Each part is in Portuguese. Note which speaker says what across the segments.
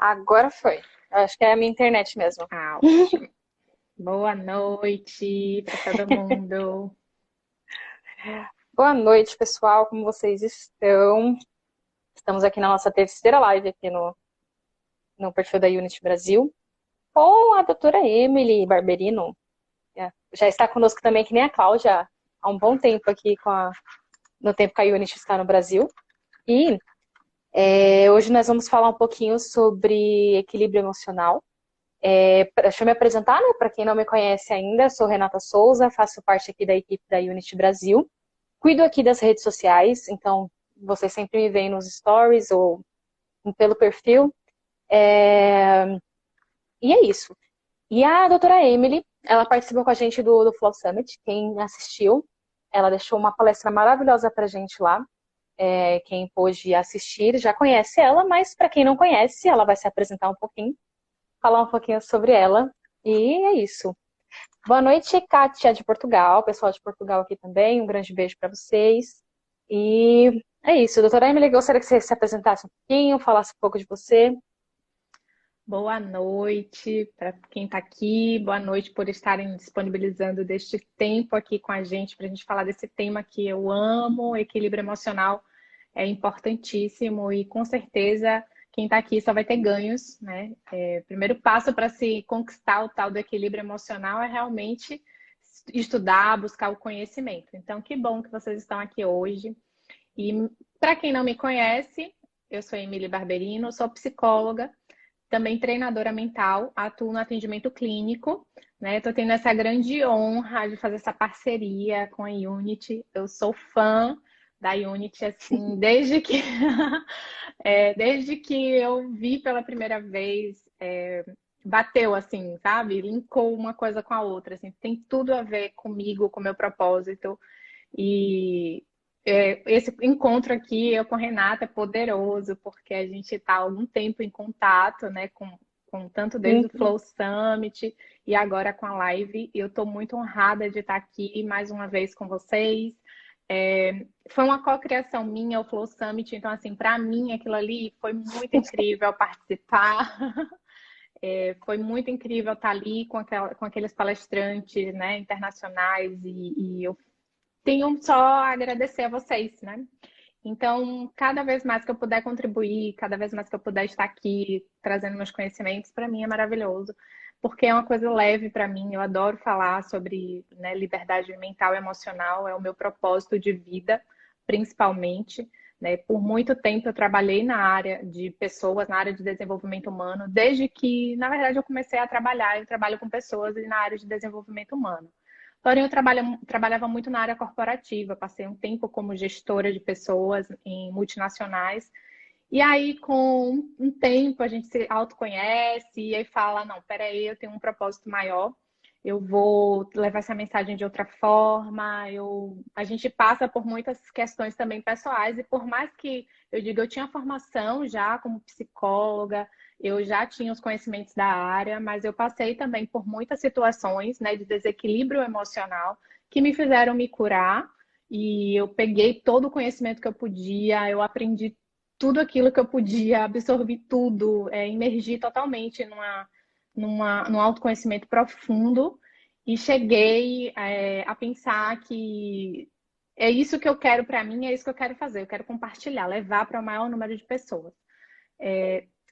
Speaker 1: Agora foi. Acho que é a minha internet mesmo.
Speaker 2: Ah, ótimo. Boa noite para todo mundo.
Speaker 1: Boa noite, pessoal. Como vocês estão? Estamos aqui na nossa terceira live aqui no perfil da Unity Brasil com a doutora Emily Barberino. Já está conosco também, que nem a Cláudia, há um bom tempo aqui no tempo que a Unity está no Brasil. E hoje nós vamos falar um pouquinho sobre equilíbrio emocional. Deixa eu me apresentar, né? Para quem não me conhece ainda, sou Renata Souza, faço parte aqui da equipe da Unity Brasil. Cuido aqui das redes sociais, então vocês sempre me veem nos stories ou pelo perfil. E é isso. E a doutora Emily, ela participou com a gente do Flow Summit. Quem assistiu, ela deixou uma palestra maravilhosa pra gente lá. Quem pôde assistir já conhece ela, mas para quem não conhece, ela vai se apresentar um pouquinho, falar um pouquinho sobre ela. E é isso. Boa noite, Kátia de Portugal, pessoal de Portugal aqui também. Um grande beijo para vocês. E é isso, doutora Emily, gostaria que você se apresentasse um pouquinho, falasse um pouco de você.
Speaker 2: Boa noite para quem está aqui. Boa noite por estarem disponibilizando deste tempo aqui com a gente para a gente falar desse tema que eu amo. Equilíbrio emocional é importantíssimo e com certeza quem está aqui só vai ter ganhos, né? O primeiro passo para se conquistar o tal do equilíbrio emocional é realmente estudar, buscar o conhecimento. Então, que bom que vocês estão aqui hoje. E para quem não me conhece, eu sou Emily Barberino, sou psicóloga, também treinadora mental, atuo no atendimento clínico, né? Estou tendo essa grande honra de fazer essa parceria com a Unity. Eu sou fã da Unity, assim, desde que, desde que eu vi pela primeira vez, bateu, assim, sabe? Linkou uma coisa com a outra, assim, tem tudo a ver comigo, com o meu propósito. E esse encontro aqui eu com a Renata é poderoso, porque a gente está há algum tempo em contato, né, com tanto desde o
Speaker 1: Uhum.
Speaker 2: Flow Summit e agora com a live. E eu estou muito honrada de estar aqui mais uma vez com vocês. Foi uma cocriação minha, o Flow Summit, então, assim, para mim aquilo ali foi muito incrível participar. Foi muito incrível estar ali com aqueles palestrantes, né, internacionais e eu tenho só a agradecer a vocês, né? Então, cada vez mais que eu puder contribuir, cada vez mais que eu puder estar aqui trazendo meus conhecimentos, para mim é maravilhoso, porque é uma coisa leve para mim. Eu adoro falar sobre, né, liberdade mental e emocional, é o meu propósito de vida, principalmente. Né? Por muito tempo eu trabalhei na área de pessoas, na área de desenvolvimento humano, desde que, na verdade, eu comecei a trabalhar. Eu trabalho com pessoas e na área de desenvolvimento humano. Porém, eu trabalhava muito na área corporativa, passei um tempo como gestora de pessoas em multinacionais. E aí, com um tempo, a gente se autoconhece e aí fala, não, peraí, eu tenho um propósito maior, eu vou levar essa mensagem de outra forma. A gente passa por muitas questões também pessoais e por mais que eu diga, eu tinha formação já como psicóloga, eu já tinha os conhecimentos da área, mas eu passei também por muitas situações, né, de desequilíbrio emocional que me fizeram me curar e eu peguei todo o conhecimento que eu podia, eu aprendi tudo aquilo que eu podia, absorvi tudo, imergi totalmente num autoconhecimento profundo e cheguei a pensar que é isso que eu quero para mim, é isso que eu quero fazer, eu quero compartilhar, levar para o maior número de pessoas.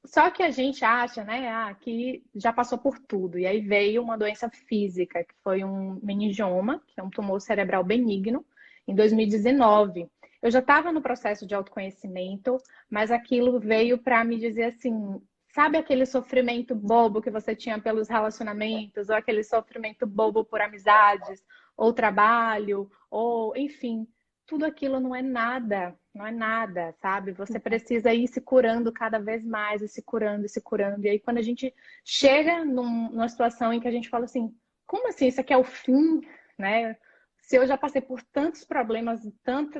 Speaker 2: Só que a gente acha, né, que já passou por tudo. E aí veio uma doença física, que foi um meningioma, que é um tumor cerebral benigno, em 2019. Eu já estava no processo de autoconhecimento, mas aquilo veio para me dizer assim, sabe aquele sofrimento bobo que você tinha pelos relacionamentos, ou aquele sofrimento bobo por amizades, ou trabalho, ou enfim, tudo aquilo não é nada, não é nada, sabe? Você precisa ir se curando cada vez mais, e se curando, e se curando. E aí, quando a gente chega numa situação em que a gente fala assim, como assim, isso aqui é o fim, né? Se eu já passei por tantos problemas,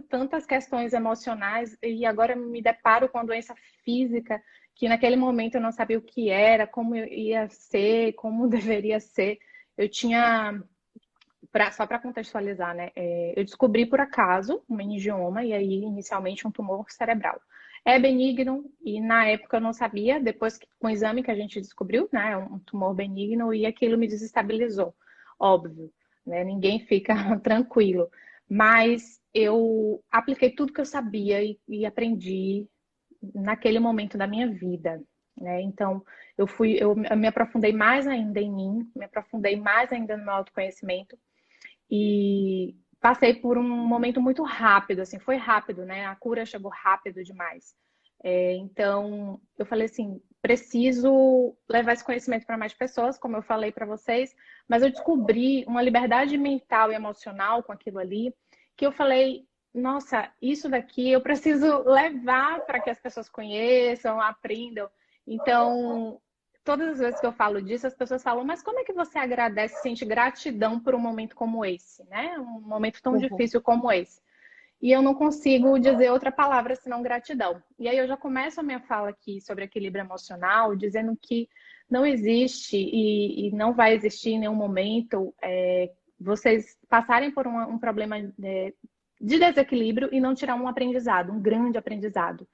Speaker 2: tantas questões emocionais, e agora me deparo com a doença física, que naquele momento eu não sabia o que era, como ia ser, como deveria ser. Eu tinha só para contextualizar, né? Eu descobri por acaso um meningioma e aí inicialmente um tumor cerebral. É benigno e na época eu não sabia, depois que, com o exame que a gente descobriu, né, um tumor benigno e aquilo me desestabilizou, óbvio, né, ninguém fica tranquilo, mas eu apliquei tudo que eu sabia e aprendi naquele momento da minha vida, né, então eu me aprofundei mais ainda em mim, me aprofundei mais ainda no meu autoconhecimento e passei por um momento muito rápido, assim, foi rápido, né? A cura chegou rápido demais. Então, eu falei assim, preciso levar esse conhecimento para mais pessoas, como eu falei para vocês, mas eu descobri uma liberdade mental e emocional com aquilo ali, que eu falei, nossa, isso daqui eu preciso levar para que as pessoas conheçam, aprendam. Então, todas as vezes que eu falo disso, as pessoas falam, mas como é que você agradece, sente gratidão por um momento como esse, né? Um momento tão
Speaker 1: Uhum.
Speaker 2: difícil como esse. E eu não consigo dizer outra palavra senão gratidão. E aí eu já começo a minha fala aqui sobre equilíbrio emocional, dizendo que não existe e não vai existir em nenhum momento vocês passarem por um problema de desequilíbrio e não tirar um aprendizado, um grande aprendizado.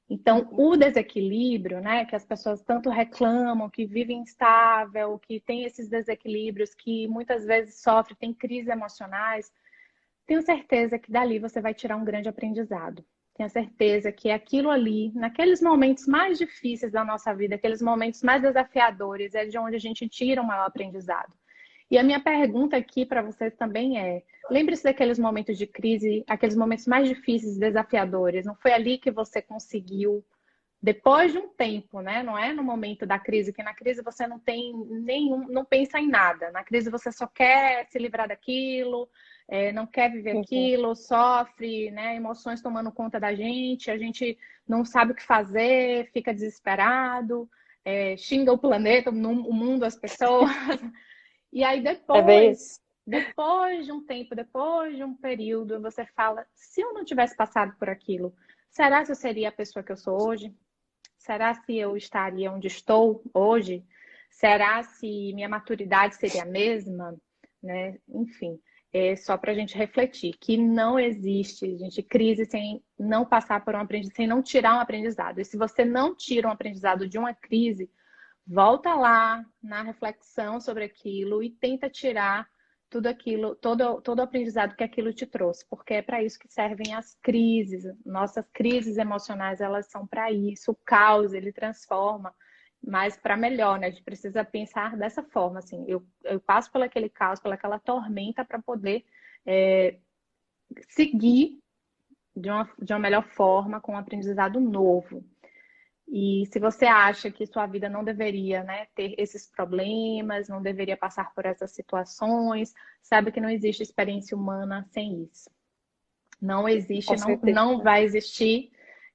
Speaker 2: Então,
Speaker 1: Uhum.
Speaker 2: o desequilíbrio, né, que as pessoas tanto reclamam, que vivem instável, que tem esses desequilíbrios, que muitas vezes sofrem, tem crises emocionais, tenho certeza que dali você vai tirar um grande aprendizado. Tenho certeza que aquilo ali, naqueles momentos mais difíceis da nossa vida, aqueles momentos mais desafiadores, é de onde a gente tira um maior aprendizado. E a minha pergunta aqui para vocês também é: lembre-se daqueles momentos de crise, aqueles momentos mais difíceis, desafiadores. Não foi ali que você conseguiu, depois de um tempo, né? Não é no momento da crise, que na crise você não tem nenhum, não pensa em nada. Na crise você só quer se livrar daquilo, não quer viver
Speaker 1: Uhum.
Speaker 2: aquilo, sofre, né? Emoções tomando conta da gente, a gente não sabe o que fazer, fica desesperado, xinga o planeta, o mundo, as pessoas. E aí
Speaker 1: É bem isso.
Speaker 2: depois de um tempo, depois de um período, você fala, se eu não tivesse passado por aquilo, será que eu seria a pessoa que eu sou hoje? Será se eu estaria onde estou hoje? Será se minha maturidade seria a mesma? Né? Enfim, é só para a gente refletir que não existe, gente, crise sem não passar por um aprendizado, sem não tirar um aprendizado. E se você não tira um aprendizado de uma crise, volta lá na reflexão sobre aquilo e tenta tirar tudo aquilo, todo o aprendizado que aquilo te trouxe, porque é para isso que servem as crises. Nossas crises emocionais, elas são para isso. O caos, ele transforma, mas para melhor, né? A gente precisa pensar dessa forma, assim. Eu passo por aquele caos, pelaquela tormenta para poder seguir de uma melhor forma, com um aprendizado novo. E se você acha que sua vida não deveria, né, ter esses problemas, não deveria passar por essas situações, sabe que não existe experiência humana sem isso. Não existe,
Speaker 1: Com
Speaker 2: não,
Speaker 1: certeza.
Speaker 2: não vai existir.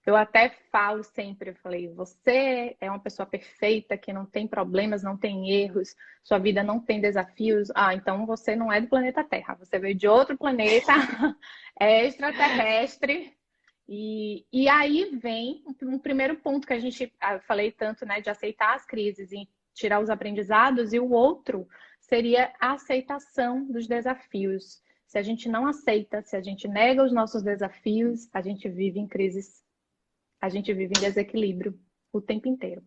Speaker 2: Eu até falo sempre, eu falei, você é uma pessoa perfeita, que não tem problemas, não tem erros, sua vida não tem desafios. Ah, então você não é do planeta Terra, você veio de outro planeta, é extraterrestre. E aí vem um primeiro ponto que a gente, eu falei tanto, né, de aceitar as crises e tirar os aprendizados, e o outro seria a aceitação dos desafios. Se a gente não aceita, se a gente nega os nossos desafios, a gente vive em crises, a gente vive em desequilíbrio o tempo inteiro.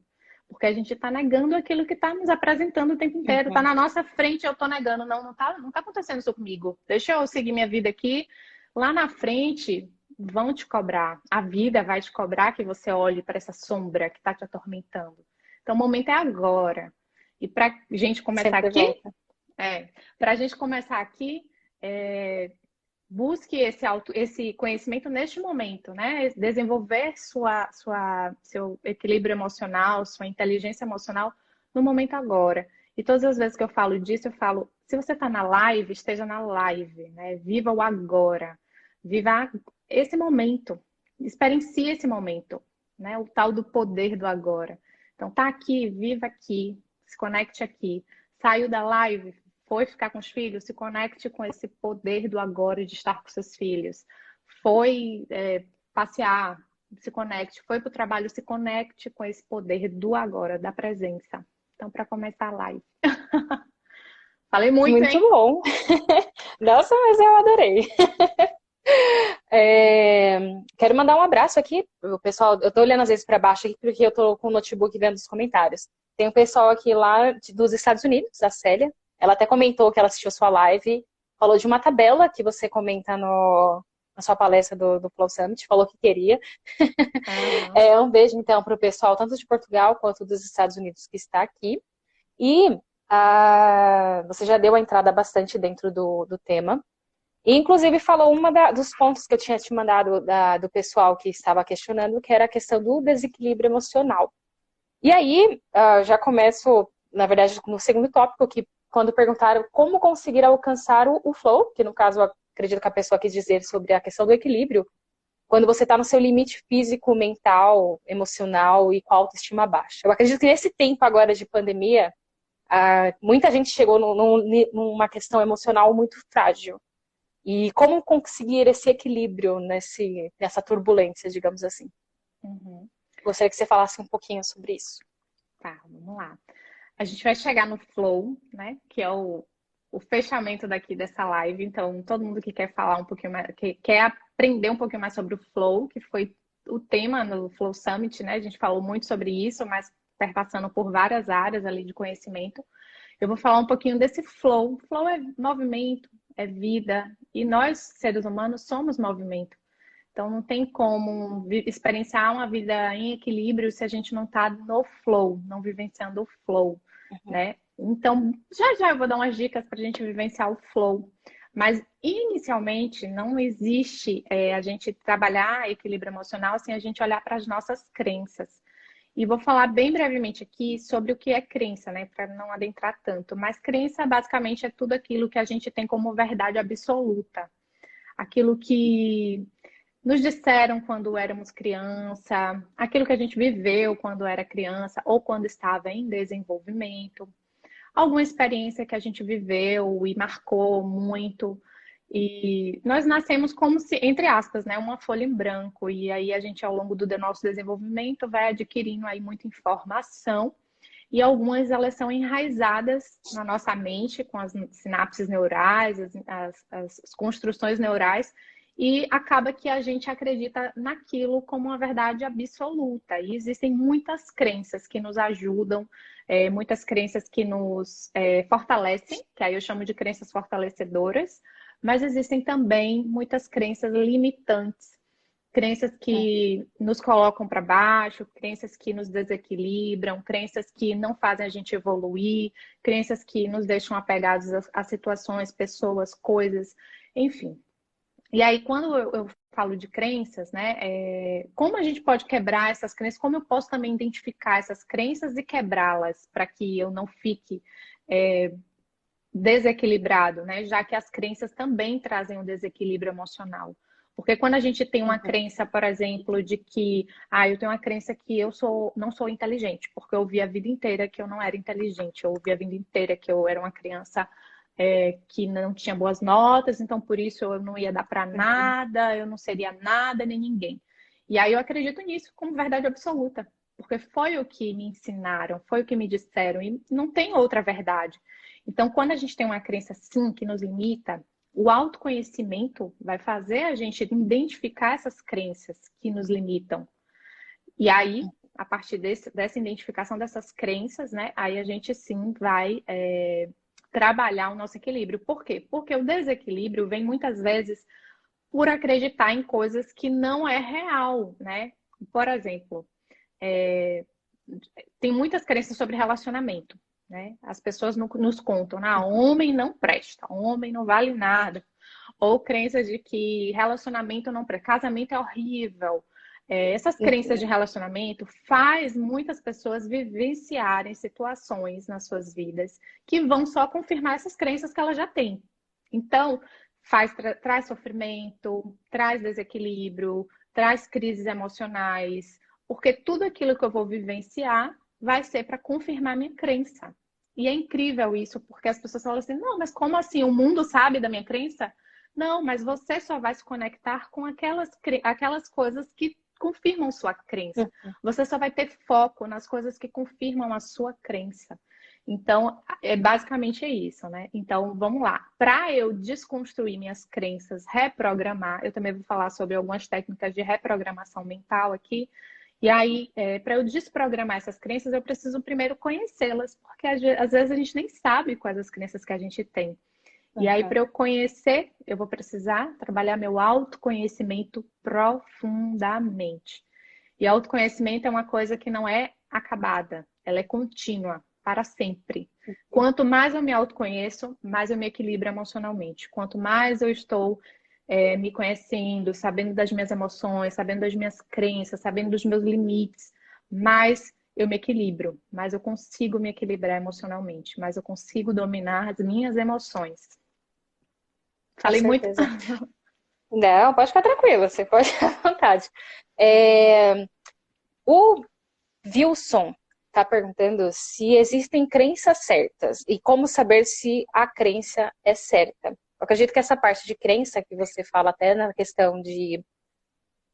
Speaker 2: Porque a gente está negando aquilo que está nos apresentando o tempo inteiro. Está
Speaker 1: Uhum.
Speaker 2: na nossa frente, eu estou negando. Não tá acontecendo isso comigo. Deixa eu seguir minha vida aqui. Lá na frente, vão te cobrar. A vida vai te cobrar que você olhe para essa sombra que está te atormentando. Então, o momento é agora. E para a gente começar
Speaker 1: Sempre
Speaker 2: aqui,
Speaker 1: volta.
Speaker 2: para a gente começar aqui, busque esse conhecimento neste momento, né? Desenvolver seu equilíbrio emocional, sua inteligência emocional no momento agora. E todas as vezes que eu falo disso, eu falo, se você está na live, esteja na live, né? Viva o agora. Viva esse momento. Experiencie esse momento, né? O tal do poder do agora. Então, tá aqui, viva aqui, se conecte aqui. Saiu da live, foi ficar com os filhos, se conecte com esse poder do agora de estar com seus filhos. Foi passear, se conecte. Foi para o trabalho, se conecte com esse poder do agora, da presença. Então, para começar a live. Falei muito,
Speaker 1: Muito
Speaker 2: hein?
Speaker 1: bom. Nossa, mas eu adorei. Quero mandar um abraço aqui pro pessoal. Eu tô olhando às vezes para baixo aqui porque eu tô com o notebook vendo os comentários. Tem um pessoal aqui lá dos Estados Unidos, a Célia. Ela até comentou que ela assistiu sua live, falou de uma tabela que você comenta na sua palestra do Flow Summit, falou que queria.
Speaker 2: Aham.
Speaker 1: Um beijo então para o pessoal tanto de Portugal quanto dos Estados Unidos que está aqui. E você já deu a entrada bastante dentro do tema. E, inclusive, falou dos pontos que eu tinha te mandado do pessoal que estava questionando, que era a questão do desequilíbrio emocional. E aí, já começo, na verdade, no segundo tópico, que quando perguntaram como conseguir alcançar o flow, que no caso, eu acredito que a pessoa quis dizer sobre a questão do equilíbrio, quando você está no seu limite físico, mental, emocional e com a autoestima baixa. Eu acredito que nesse tempo agora de pandemia, muita gente chegou numa questão emocional muito frágil. E como conseguir esse equilíbrio nessa turbulência, digamos assim.
Speaker 2: Uhum.
Speaker 1: Gostaria que você falasse um pouquinho sobre isso.
Speaker 2: Tá, vamos lá. A gente vai chegar no flow, né? Que é o fechamento daqui dessa live. Então, todo mundo que quer falar um pouquinho mais, que quer aprender um pouquinho mais sobre o flow, que foi o tema no Flow Summit, né? A gente falou muito sobre isso, mas perpassando por várias áreas ali de conhecimento. Eu vou falar um pouquinho desse flow. Flow é movimento, é vida, e nós, seres humanos, somos movimento. Então, não tem como experienciar uma vida em equilíbrio se a gente não está no flow, não vivenciando o flow, né? Então, já já eu vou dar umas dicas para a gente vivenciar o flow. Mas, inicialmente, não existe a gente trabalhar equilíbrio emocional sem a gente olhar para as nossas crenças. E vou falar bem brevemente aqui sobre o que é crença, né? Para não adentrar tanto. Mas crença, basicamente, é tudo aquilo que a gente tem como verdade absoluta. Aquilo que nos disseram quando éramos criança, aquilo que a gente viveu quando era criança ou quando estava em desenvolvimento, alguma experiência que a gente viveu e marcou muito. E nós nascemos como se, entre aspas, né, uma folha em branco. E aí a gente, ao longo do nosso desenvolvimento, vai adquirindo aí muita informação. E algumas elas são enraizadas na nossa mente, com as sinapses neurais, as construções neurais, e acaba que a gente acredita naquilo como uma verdade absoluta. E existem muitas crenças que nos ajudam, muitas crenças que nos fortalecem, que aí eu chamo de crenças fortalecedoras, mas existem também muitas crenças limitantes, crenças que nos colocam para baixo, crenças que nos desequilibram, crenças que não fazem a gente evoluir, crenças que nos deixam apegados a situações, pessoas, coisas, enfim. E aí, quando eu falo de crenças, né, como a gente pode quebrar essas crenças, como eu posso também identificar essas crenças e quebrá-las para que eu não fique desequilibrado, né? Já que as crenças também trazem um desequilíbrio emocional. Porque quando a gente tem uma crença, por exemplo, de que eu tenho uma crença que não sou inteligente, porque eu ouvi a vida inteira que eu não era inteligente, eu ouvi a vida inteira que eu era uma criança que não tinha boas notas, então por isso eu não ia dar para nada, eu não seria nada nem ninguém. E aí eu acredito nisso como verdade absoluta, porque foi o que me ensinaram, foi o que me disseram, e não tem outra verdade. Então, quando a gente tem uma crença assim que nos limita, o autoconhecimento vai fazer a gente identificar essas crenças que nos limitam. E aí, a partir dessa identificação dessas crenças, né, aí a gente sim vai trabalhar o nosso equilíbrio. Por quê? Porque o desequilíbrio vem muitas vezes por acreditar em coisas que não é real, né? Por exemplo, tem muitas crenças sobre relacionamento, né? As pessoas nos contam, homem não presta, homem não vale nada. Ou crenças de que relacionamento não presta, casamento é horrível. Essas crenças de relacionamento faz muitas pessoas vivenciarem situações nas suas vidas que vão só confirmar essas crenças que elas já têm. Então, traz sofrimento, traz desequilíbrio, traz crises emocionais, porque tudo aquilo que eu vou vivenciar vai ser para confirmar minha crença. E é incrível isso, porque as pessoas falam assim, não, mas como assim? O mundo sabe da minha crença? Não, mas você só vai se conectar com aquelas coisas que confirmam sua crença. Você só vai ter foco nas coisas que confirmam a sua crença. Então, é basicamente isso, né? Então, vamos lá. Para eu desconstruir minhas crenças, reprogramar, eu também vou falar sobre algumas técnicas de reprogramação mental aqui. E aí, para eu desprogramar essas crenças, eu preciso primeiro conhecê-las, porque às vezes a gente nem sabe quais as crenças que a gente tem. E aí, para eu conhecer, eu vou precisar trabalhar meu autoconhecimento profundamente. E autoconhecimento é uma coisa que não é acabada, ela é contínua, para sempre. Quanto mais eu me autoconheço, mais eu me equilibro emocionalmente. Quanto mais eu estou me conhecendo, sabendo das minhas emoções, sabendo das minhas crenças, sabendo dos meus limites, mais eu me equilibro, mais eu consigo me equilibrar emocionalmente, mais eu consigo dominar as minhas emoções.
Speaker 1: Com
Speaker 2: Falei muito?
Speaker 1: certeza. Não, pode ficar tranquila, você pode ficar à vontade. É, o Wilson está perguntando se existem crenças certas e como saber se a crença é certa. Eu acredito que essa parte de crença que você fala até na questão de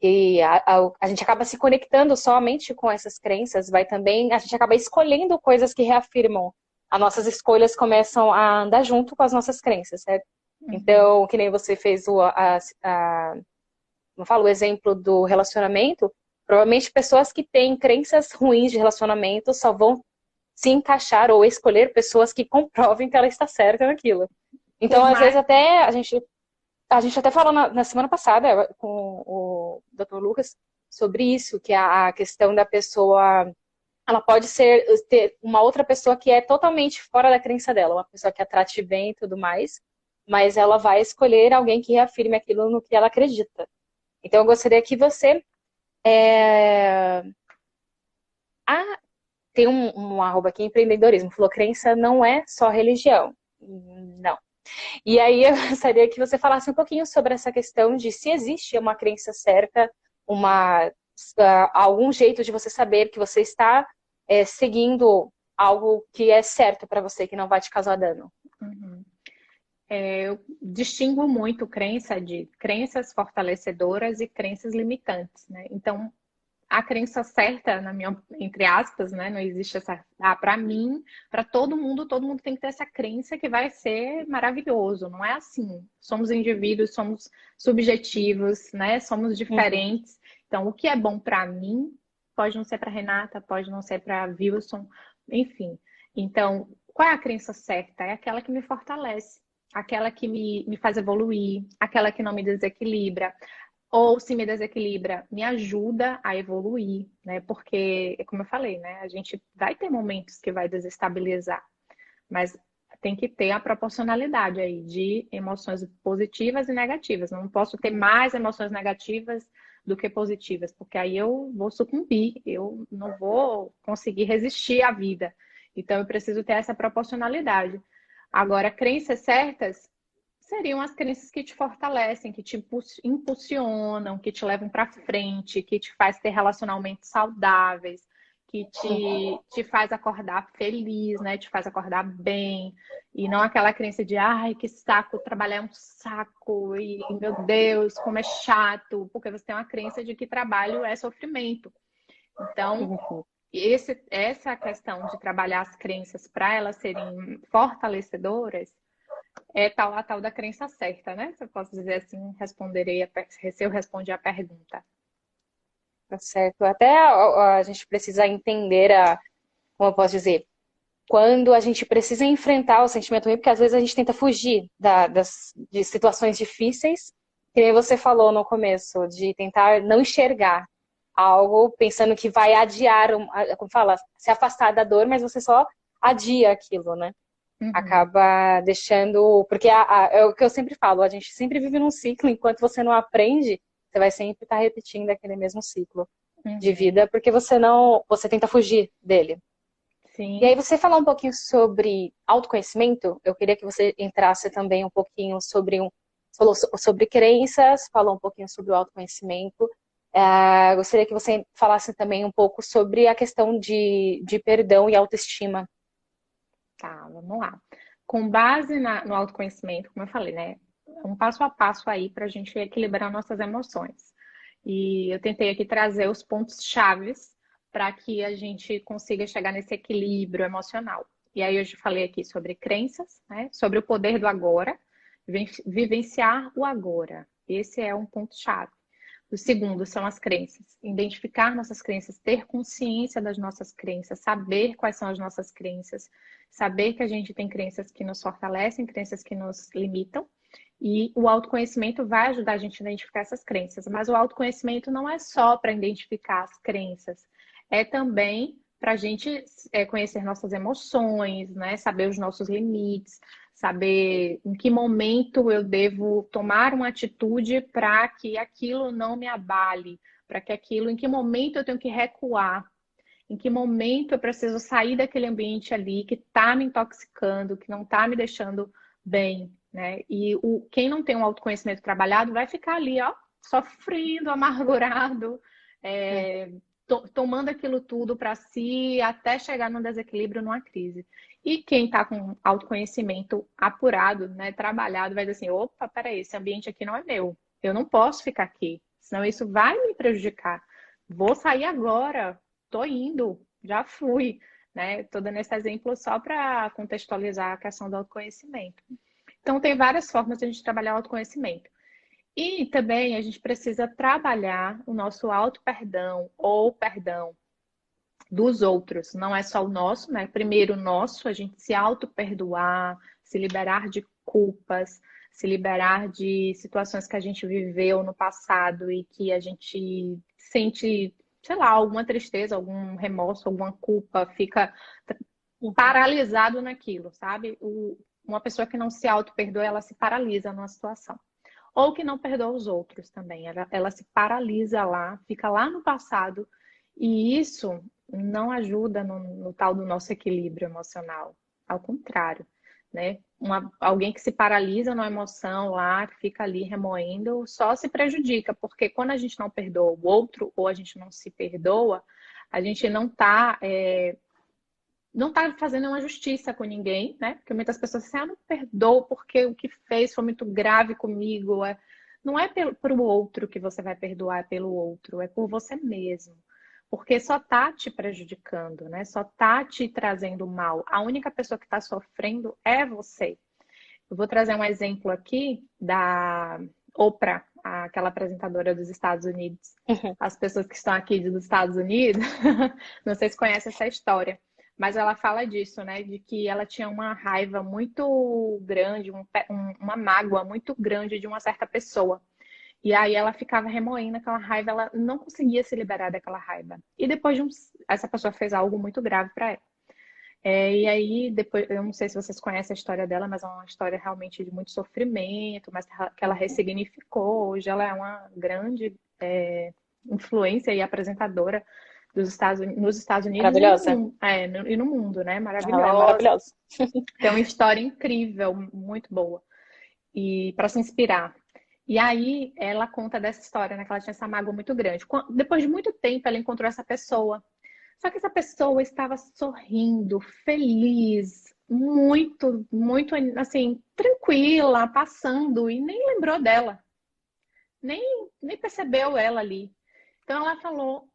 Speaker 1: que a gente acaba se conectando somente com essas crenças, vai também, a gente acaba escolhendo coisas que reafirmam. As nossas escolhas começam a andar junto com as nossas crenças, certo? Então, que nem você fez não falo o exemplo do relacionamento, provavelmente pessoas que têm crenças ruins de relacionamento só vão se encaixar ou escolher pessoas que comprovem que ela está certa naquilo. Então, às vezes, até a gente até falou na semana passada com o Dr. Lucas sobre isso, que a questão da pessoa, ela pode ter uma outra pessoa que é totalmente fora da crença dela, uma pessoa que a trate bem e tudo mais, mas ela vai escolher alguém que reafirme aquilo no que ela acredita. Então, eu gostaria que você tem um arroba aqui, empreendedorismo. Falou, crença não é só religião. Não. E aí eu gostaria que você falasse um pouquinho sobre essa questão de se existe uma crença certa, algum jeito de você saber que você está seguindo algo que é certo para você, que não vai te causar dano.
Speaker 2: Eu distingo muito crença de crenças fortalecedoras e crenças limitantes, né? Então, a crença certa, na minha, entre aspas, né? Não existe essa. Para mim, para todo mundo tem que ter essa crença que vai ser maravilhoso. Não é assim. Somos indivíduos, somos subjetivos, né? Somos diferentes. Então, o que é bom para mim pode não ser para Renata, pode não ser para Wilson, enfim. Então, qual é a crença certa? É aquela que me fortalece, aquela que me faz evoluir, aquela que não me desequilibra. Ou se me desequilibra, me ajuda a evoluir, né? Porque, como eu falei, né? A gente vai ter momentos que vai desestabilizar, mas tem que ter a proporcionalidade aí de emoções positivas e negativas. Não posso ter mais emoções negativas do que positivas, porque aí eu vou sucumbir, eu não vou conseguir resistir à vida. Então, eu preciso ter essa proporcionalidade. Agora, crenças certas seriam as crenças que te fortalecem, que te impulsionam, que te levam para frente, que te faz ter relacionamentos saudáveis, que te faz acordar feliz, né? Te faz acordar bem. E não aquela crença de, ai, que saco, trabalhar é um saco, e meu Deus, como é chato, porque você tem uma crença de que trabalho é sofrimento. Então, essa questão de trabalhar as crenças para elas serem fortalecedoras é a tal da crença certa, né? Se eu posso dizer assim, se eu respondi a pergunta.
Speaker 1: Tá certo. Até a gente precisa entender como eu posso dizer, quando a gente precisa enfrentar o sentimento ruim, porque às vezes a gente tenta fugir de situações difíceis, que nem você falou no começo, de tentar não enxergar algo pensando que vai adiar, como fala, se afastar da dor, mas você só adia aquilo, né? Acaba deixando. Porque é o que eu sempre falo, a gente sempre vive num ciclo, enquanto você não aprende, você vai sempre estar repetindo aquele mesmo ciclo de vida, porque você tenta fugir dele.
Speaker 2: Sim.
Speaker 1: E aí você falar um pouquinho sobre autoconhecimento, eu queria que você entrasse também um pouquinho falou sobre crenças, falou um pouquinho sobre o autoconhecimento. Gostaria que você falasse também um pouco sobre a questão de perdão e autoestima.
Speaker 2: Tá, vamos lá. Com base no autoconhecimento, como eu falei, né? Um passo a passo aí para a gente equilibrar nossas emoções. E eu tentei aqui trazer os pontos chaves para que a gente consiga chegar nesse equilíbrio emocional. E aí eu já falei aqui sobre crenças, né? Sobre o poder do agora, vivenciar o agora. Esse é um ponto-chave. O segundo são as crenças. Identificar nossas crenças, ter consciência das nossas crenças, saber quais são as nossas crenças, saber que a gente tem crenças que nos fortalecem, crenças que nos limitam. E o autoconhecimento vai ajudar a gente a identificar essas crenças. Mas o autoconhecimento não é só para identificar as crenças, é também para a gente conhecer nossas emoções, né? Saber os nossos limites, saber em que momento eu devo tomar uma atitude para que aquilo não me abale, para que aquilo, em que momento eu tenho que recuar, em que momento eu preciso sair daquele ambiente ali que está me intoxicando, que não está me deixando bem, né? E quem não tem um autoconhecimento trabalhado vai ficar ali, ó, sofrendo, amargurado, tomando aquilo tudo para si até chegar num desequilíbrio, numa crise. E quem está com autoconhecimento apurado, né, trabalhado, vai dizer assim, opa, peraí, esse ambiente aqui não é meu. Eu não posso ficar aqui, senão isso vai me prejudicar. Vou sair agora, tô indo, já fui, né? Tô dando esse exemplo só para contextualizar a questão do autoconhecimento. Então, tem várias formas de a gente trabalhar o autoconhecimento. E também a gente precisa trabalhar o nosso auto-perdão ou perdão dos outros. Não é só o nosso, né? Primeiro o nosso, a gente se auto-perdoar, se liberar de culpas, se liberar de situações que a gente viveu no passado e que a gente sente, sei lá, alguma tristeza, algum remorso, alguma culpa, fica paralisado naquilo, sabe? Uma pessoa que não se auto-perdoa, ela se paralisa numa situação. Ou que não perdoa os outros também. Ela se paralisa lá, fica lá no passado. E isso não ajuda no tal do nosso equilíbrio emocional. Ao contrário, né? Alguém que se paralisa na emoção lá, que fica ali remoendo, só se prejudica. Porque quando a gente não perdoa o outro, ou a gente não se perdoa, a gente não tá fazendo uma justiça com ninguém, né? Porque muitas pessoas dizem, não perdoo porque o que fez foi muito grave comigo. Não é pelo outro que você vai perdoar, é pelo outro, é por você mesmo. Porque só tá te prejudicando, né? Só tá te trazendo mal. A única pessoa que está sofrendo é você. Eu vou trazer um exemplo aqui da Oprah, aquela apresentadora dos Estados Unidos. As pessoas que estão aqui dos Estados Unidos, não sei se conhecem essa história. Mas ela fala disso, né? De que ela tinha uma raiva muito grande, uma mágoa muito grande de uma certa pessoa. E aí ela ficava remoendo aquela raiva, ela não conseguia se liberar daquela raiva. E depois essa pessoa fez algo muito grave para ela. E aí, depois, eu não sei se vocês conhecem a história dela, mas é uma história realmente de muito sofrimento, mas que ela ressignificou. Hoje ela é uma grande influência e apresentadora nos Estados Unidos e
Speaker 1: Maravilhosa.
Speaker 2: e no mundo, né?
Speaker 1: Ela é maravilhosa.
Speaker 2: Tem uma história incrível, muito boa. E para se inspirar. E aí ela conta dessa história, né? Que ela tinha essa mágoa muito grande. Depois de muito tempo, ela encontrou essa pessoa. Só que essa pessoa estava sorrindo, feliz, muito, muito, assim, tranquila, passando, e nem lembrou dela. Nem percebeu ela ali. Então ela falou,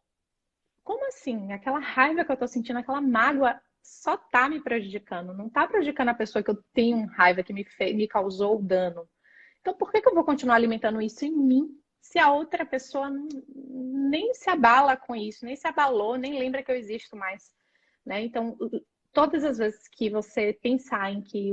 Speaker 2: como assim? Aquela raiva que eu tô sentindo, aquela mágoa, só tá me prejudicando. Não tá prejudicando a pessoa que eu tenho raiva, que me causou dano. Então, por que eu vou continuar alimentando isso em mim, se a outra pessoa nem se abala com isso, nem se abalou, nem lembra que eu existo mais, né? Então, todas as vezes que você pensar em que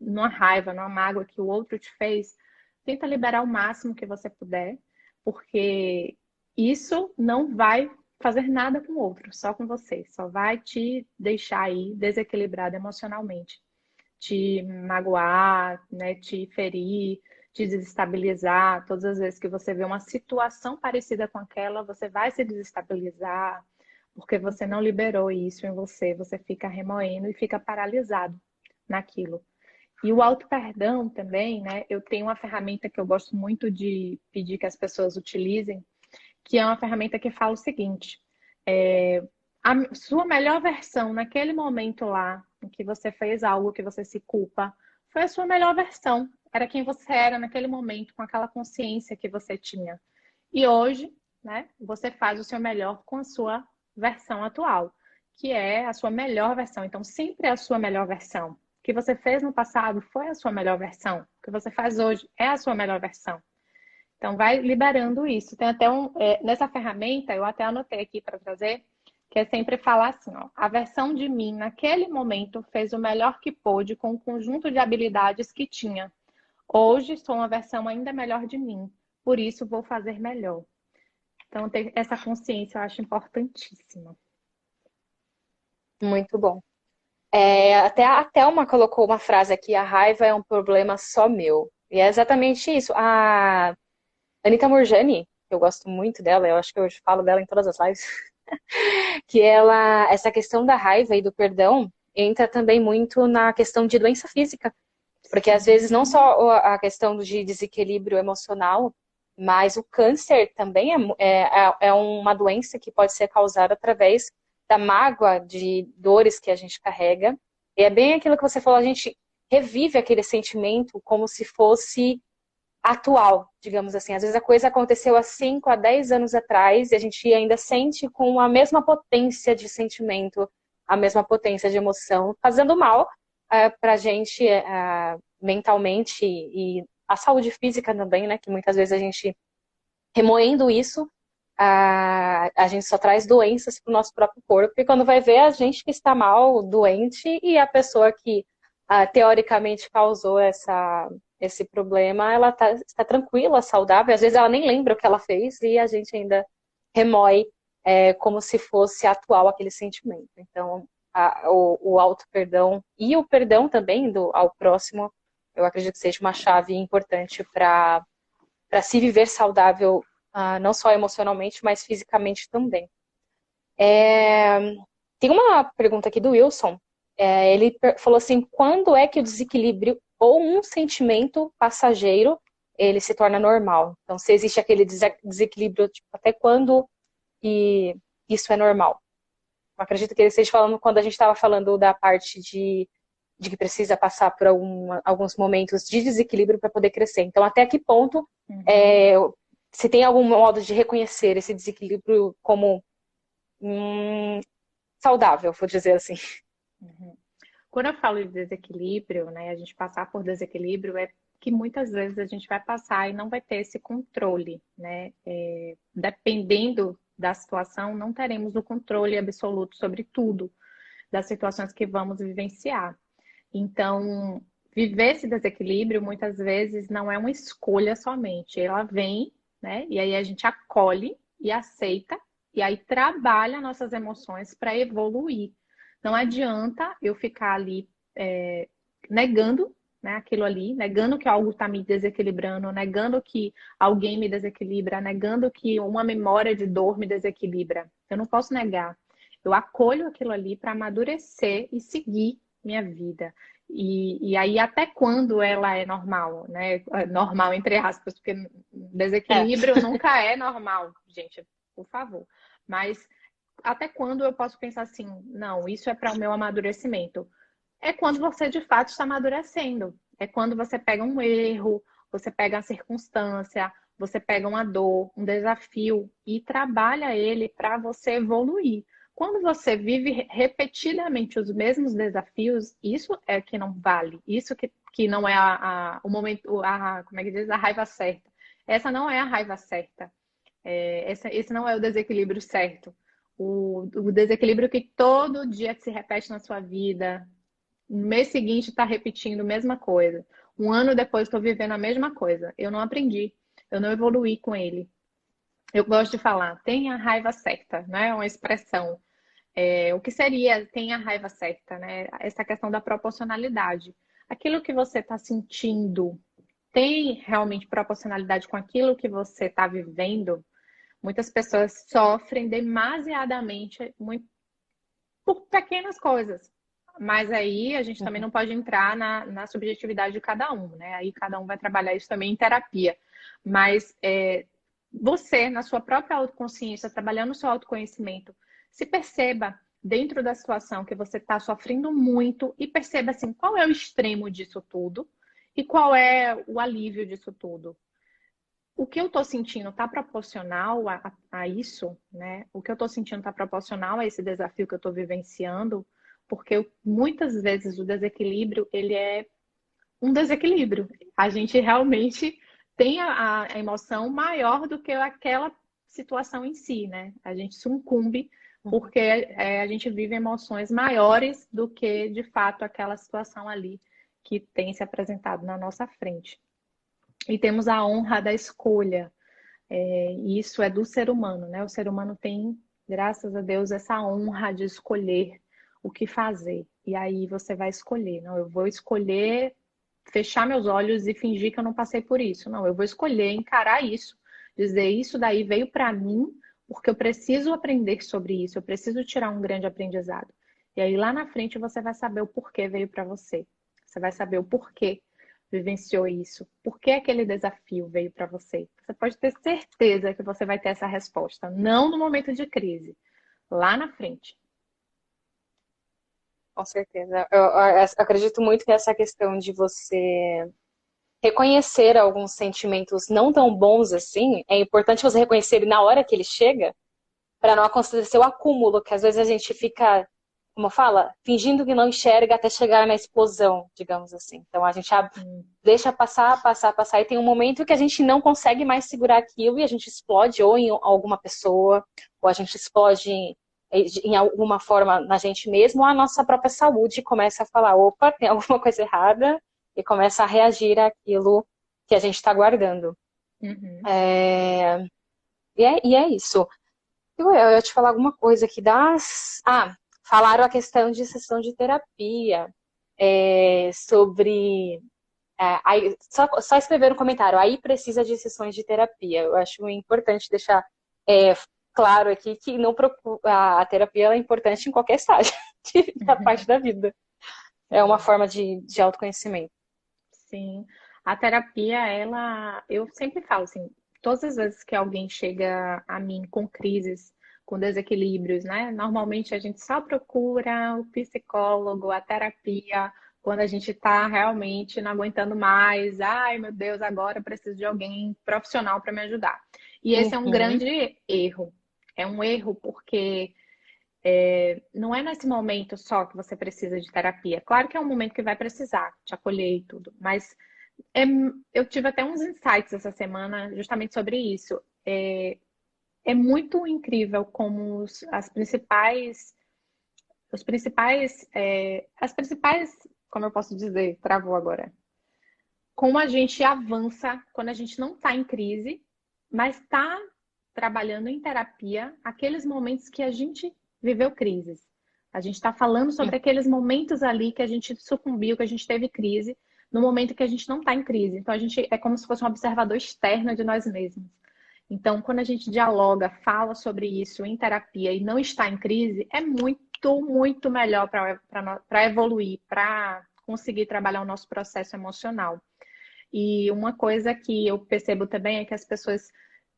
Speaker 2: numa raiva, numa mágoa que o outro te fez, tenta liberar o máximo que você puder, porque isso não vai fazer nada com o outro, só com você. Só vai te deixar aí desequilibrado emocionalmente, te magoar, né, te ferir, te desestabilizar. Todas as vezes que você vê uma situação parecida com aquela, você vai se desestabilizar, porque você não liberou isso em você, você fica remoendo e fica paralisado naquilo. E o auto-perdão também, né? Eu tenho uma ferramenta que eu gosto muito de pedir que as pessoas utilizem, que é uma ferramenta que fala o seguinte: a sua melhor versão naquele momento lá, em que você fez algo que você se culpa, foi a sua melhor versão. Era quem você era naquele momento, com aquela consciência que você tinha. E hoje, né, você faz o seu melhor com a sua versão atual, que é a sua melhor versão. Então, sempre é a sua melhor versão. O que você fez no passado foi a sua melhor versão. O que você faz hoje é a sua melhor versão. Então, vai liberando isso. Tem até nessa ferramenta, eu até anotei aqui para trazer, que é sempre falar assim, ó, a versão de mim naquele momento fez o melhor que pôde com o conjunto de habilidades que tinha. Hoje sou uma versão ainda melhor de mim, por isso vou fazer melhor. Então, ter essa consciência eu acho importantíssima.
Speaker 1: Muito bom. Até a Thelma colocou uma frase aqui: a raiva é um problema só meu. E é exatamente isso. A Anita Moorjani, eu gosto muito dela, eu acho que eu falo dela em todas as lives, que essa questão da raiva e do perdão entra também muito na questão de doença física. Porque às vezes não só a questão de desequilíbrio emocional, mas o câncer também é uma doença que pode ser causada através da mágoa, de dores que a gente carrega. E é bem aquilo que você falou, a gente revive aquele sentimento como se fosse atual, digamos assim. Às vezes a coisa aconteceu há 5 a 10 anos atrás e a gente ainda sente com a mesma potência de sentimento, a mesma potência de emoção, fazendo mal para a gente mentalmente e a saúde física também, né? Que muitas vezes a gente, remoendo isso, a gente só traz doenças para o nosso próprio corpo. E quando vai ver, a gente que está mal, doente, e a pessoa que teoricamente causou esse problema, ela está tranquila, saudável. Às vezes ela nem lembra o que ela fez e a gente ainda remói como se fosse atual aquele sentimento. Então, o auto-perdão e o perdão também ao próximo, eu acredito que seja uma chave importante para se viver saudável, não só emocionalmente, mas fisicamente também. Tem uma pergunta aqui do Wilson. Ele falou assim: quando é que o desequilíbrio ou um sentimento passageiro ele se torna normal? Então, se existe aquele desequilíbrio, tipo, até quando e isso é normal? Eu acredito que ele esteja falando quando a gente estava falando da parte de que precisa passar por alguns momentos de desequilíbrio para poder crescer. Então, até que ponto se tem algum modo de reconhecer esse desequilíbrio como saudável, vou dizer assim.
Speaker 2: Quando eu falo de desequilíbrio, né, a gente passar por desequilíbrio é que muitas vezes a gente vai passar e não vai ter esse controle, né? Dependendo da situação, não teremos o controle absoluto sobre tudo das situações que vamos vivenciar. Então, viver esse desequilíbrio muitas vezes não é uma escolha somente, ela vem, né? E aí a gente acolhe e aceita e aí trabalha nossas emoções para evoluir. Não adianta eu ficar ali negando, né, aquilo ali, negando que algo está me desequilibrando, negando que alguém me desequilibra, negando que uma memória de dor me desequilibra. Eu não posso negar. Eu acolho aquilo ali para amadurecer e seguir minha vida. E aí, até quando ela é normal, né? Normal, entre aspas, porque desequilíbrio nunca é normal, gente, por favor. Mas até quando eu posso pensar assim, não, isso é para o meu amadurecimento? É quando você de fato está amadurecendo. É quando você pega um erro, você pega a circunstância, você pega uma dor, um desafio e trabalha ele para você evoluir. Quando você vive repetidamente os mesmos desafios, isso é que não vale. Isso que não é o momento, como é que diz? A raiva certa. Essa não é a raiva certa. Esse não é o desequilíbrio certo. O desequilíbrio que todo dia se repete na sua vida. No mês seguinte está repetindo a mesma coisa. Um ano depois estou vivendo a mesma coisa. Eu não aprendi. Eu não evoluí com ele. Eu gosto de falar, tem a raiva certa, né? Uma expressão. O que seria tem a raiva certa, né? Essa questão da proporcionalidade. Aquilo que você está sentindo tem realmente proporcionalidade com aquilo que você está vivendo? Muitas pessoas sofrem demasiadamente por pequenas coisas. Mas aí a gente também não pode entrar na subjetividade de cada um, né? Aí cada um vai trabalhar isso também em terapia. Mas você, na sua própria autoconsciência, trabalhando o seu autoconhecimento, se perceba dentro da situação que você está sofrendo muito e perceba assim, qual é o extremo disso tudo e qual é o alívio disso tudo. o que eu estou sentindo está proporcional a isso, né? O que eu estou sentindo está proporcional a esse desafio que eu estou vivenciando, porque muitas vezes o desequilíbrio, ele é um desequilíbrio. A gente realmente tem a emoção maior do que aquela situação em si, né? A gente sucumbe porque a gente vive emoções maiores do que, de fato, aquela situação ali que tem se apresentado na nossa frente. E temos a honra da escolha. E isso é do ser humano, né? O ser humano tem, graças a Deus, essa honra de escolher o que fazer. E aí você vai escolher. Não, eu vou escolher fechar meus olhos e fingir que eu não passei por isso. Não, eu vou escolher encarar isso, dizer isso daí veio para mim porque eu preciso aprender sobre isso, eu preciso tirar um grande aprendizado. E aí lá na frente você vai saber o porquê veio para você. Você vai saber o porquê vivenciou isso, por que aquele desafio veio para você. Você pode ter certeza que você vai ter essa resposta, não no momento de crise, lá na frente.
Speaker 1: Com certeza. Eu acredito muito que essa questão de você reconhecer alguns sentimentos não tão bons assim, é importante você reconhecer ele na hora que ele chega, para não acontecer o acúmulo, que às vezes a gente fica, como fala, fingindo que não enxerga até chegar na explosão, digamos assim. Então a gente deixa passar, passar, passar, e tem um momento que a gente não consegue mais segurar aquilo e a gente explode ou em alguma pessoa, ou a gente explode em alguma forma na gente mesmo, ou a nossa própria saúde começa a falar, opa, tem alguma coisa errada, e começa a reagir àquilo que a gente está guardando.
Speaker 2: Uhum.
Speaker 1: E é isso. Eu ia te falar alguma coisa aqui das... falaram a questão de sessão de terapia, sobre... aí, só escrever no comentário, aí precisa de sessões de terapia. Eu acho importante deixar claro aqui que não a terapia é importante em qualquer estágio da parte da vida. É uma forma de autoconhecimento.
Speaker 2: Sim, a terapia, eu sempre falo assim, todas as vezes que alguém chega a mim com crises, com desequilíbrios, né? Normalmente a gente só procura o psicólogo, a terapia, quando a gente tá realmente não aguentando mais. Ai, meu Deus, agora eu preciso de alguém profissional para me ajudar. E esse é um
Speaker 1: Uhum.
Speaker 2: grande erro. É um erro porque não é nesse momento só que você precisa de terapia. Claro que é um momento que vai precisar te acolher e tudo, mas é, eu tive até uns insights essa semana justamente sobre isso. É muito incrível como as principais, como eu posso dizer, travou agora. Como a gente avança quando a gente não está em crise, mas está trabalhando em terapia aqueles momentos que a gente viveu crises. A gente está falando sobre aqueles momentos ali que a gente sucumbiu, que a gente teve crise, no momento que a gente não está em crise. Então a gente é como se fosse um observador externo de nós mesmos. Então, quando a gente dialoga, fala sobre isso em terapia e não está em crise, é muito, muito melhor para evoluir, para conseguir trabalhar o nosso processo emocional. E uma coisa que eu percebo também é que as pessoas,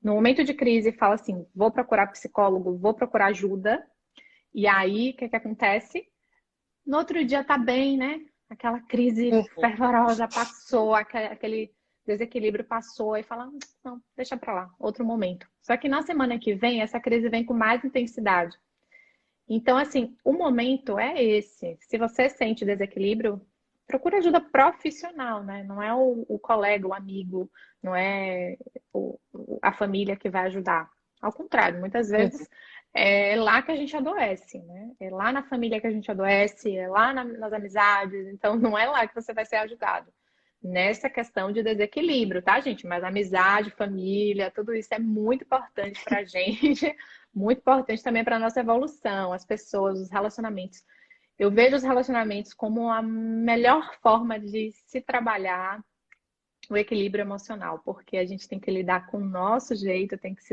Speaker 2: no momento de crise, falam assim: vou procurar psicólogo, vou procurar ajuda. E aí, o que acontece? No outro dia tá bem, né? Aquela crise
Speaker 1: Uhum.
Speaker 2: fervorosa passou, aquele desequilíbrio passou, e fala: não, deixa pra lá, outro momento. Só que na semana que vem, essa crise vem com mais intensidade. Então, assim, o momento é esse. Se você sente desequilíbrio, procura ajuda profissional, né? Não é o colega, o amigo, não é a família que vai ajudar. Ao contrário, muitas vezes é lá que a gente adoece, né? É lá na família que a gente adoece, é lá nas amizades. Então, não é lá que você vai ser ajudado. Nessa questão de desequilíbrio, tá, gente? Mas amizade, família, tudo isso é muito importante pra gente. Muito importante também para a nossa evolução, as pessoas, os relacionamentos. Eu vejo os relacionamentos como a melhor forma de se trabalhar o equilíbrio emocional, porque a gente tem que lidar com o nosso jeito, tem que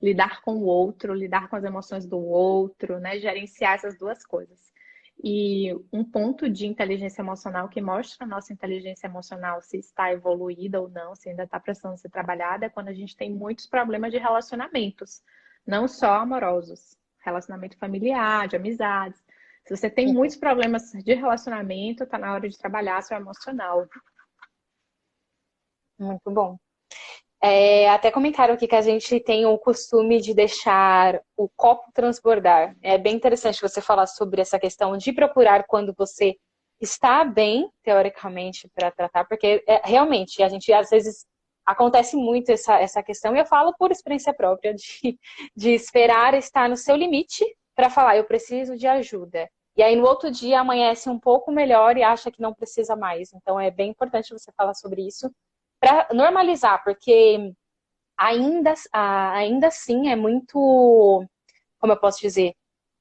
Speaker 2: lidar com o outro, lidar com as emoções do outro, né? Gerenciar essas duas coisas. E um ponto de inteligência emocional que mostra a nossa inteligência emocional se está evoluída ou não, se ainda está precisando ser trabalhada, é quando a gente tem muitos problemas de relacionamentos, não só amorosos, relacionamento familiar, de amizades. Se você tem muitos problemas de relacionamento, está na hora de trabalhar seu emocional.
Speaker 1: Muito bom. Até comentaram aqui que a gente tem o costume de deixar o copo transbordar. É bem interessante você falar sobre essa questão de procurar quando você está bem, teoricamente, para tratar, porque realmente a gente às vezes acontece muito essa questão, e eu falo por experiência própria, de esperar estar no seu limite para falar, eu preciso de ajuda. E aí no outro dia amanhece um pouco melhor e acha que não precisa mais. Então é bem importante você falar sobre isso para normalizar, porque ainda assim é muito, como eu posso dizer,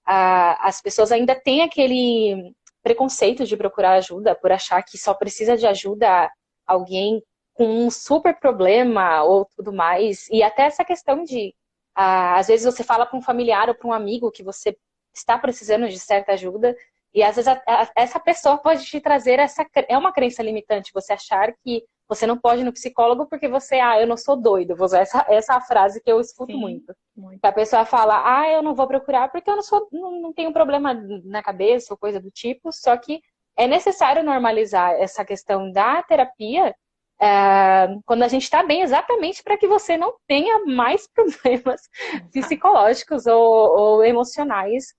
Speaker 1: as pessoas ainda têm aquele preconceito de procurar ajuda por achar que só precisa de ajuda alguém com um super problema ou tudo mais. E até essa questão de, às vezes você fala para um familiar ou para um amigo que você está precisando de certa ajuda, e às vezes essa pessoa pode te trazer é uma crença limitante, você achar que você não pode ir no psicólogo porque você, eu não sou doido. Vou usar essa frase que eu escuto
Speaker 2: Sim,
Speaker 1: muito.
Speaker 2: muito.
Speaker 1: Que a pessoa fala, eu não vou procurar porque eu não tenho problema na cabeça ou coisa do tipo. Só que é necessário normalizar essa questão da terapia quando a gente está bem, exatamente para que você não tenha mais problemas
Speaker 2: Exato.
Speaker 1: psicológicos ou emocionais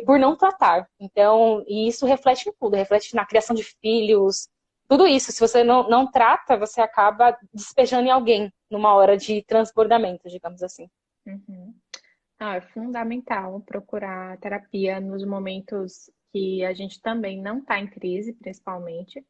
Speaker 1: por não tratar. Então, e isso reflete em tudo, reflete na criação de filhos, tudo isso. Se você não trata, você acaba despejando em alguém numa hora de transbordamento, digamos assim.
Speaker 2: Uhum. É fundamental procurar terapia nos momentos que a gente também não está em crise, principalmente.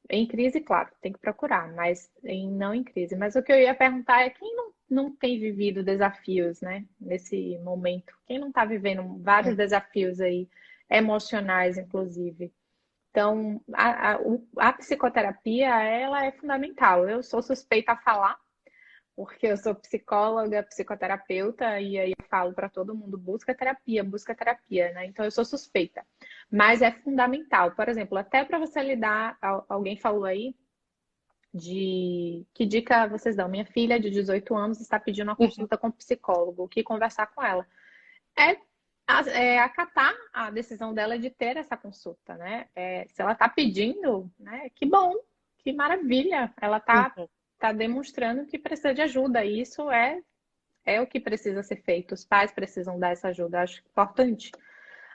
Speaker 2: Em crise, claro, tem que procurar, mas não em crise. Mas o que eu ia perguntar é quem não tem vivido desafios, né, nesse momento? Quem não está vivendo vários desafios aí, emocionais, inclusive? Então, a psicoterapia, ela é fundamental. Eu sou suspeita a falar, porque eu sou psicóloga, psicoterapeuta, e aí eu falo para todo mundo, busca terapia, né? Então eu sou suspeita. Mas é fundamental. Por exemplo, até para você lidar, alguém falou aí de que dica vocês dão? Minha filha de 18 anos está pedindo uma
Speaker 1: Uhum.
Speaker 2: consulta com psicólogo, o que conversar com ela. É, acatar a decisão dela de ter essa consulta, né? Se ela está pedindo, né? Que bom, que maravilha. Ela
Speaker 1: Uhum.
Speaker 2: tá demonstrando que precisa de ajuda. E isso é o que precisa ser feito. Os pais precisam dar essa ajuda. Acho importante.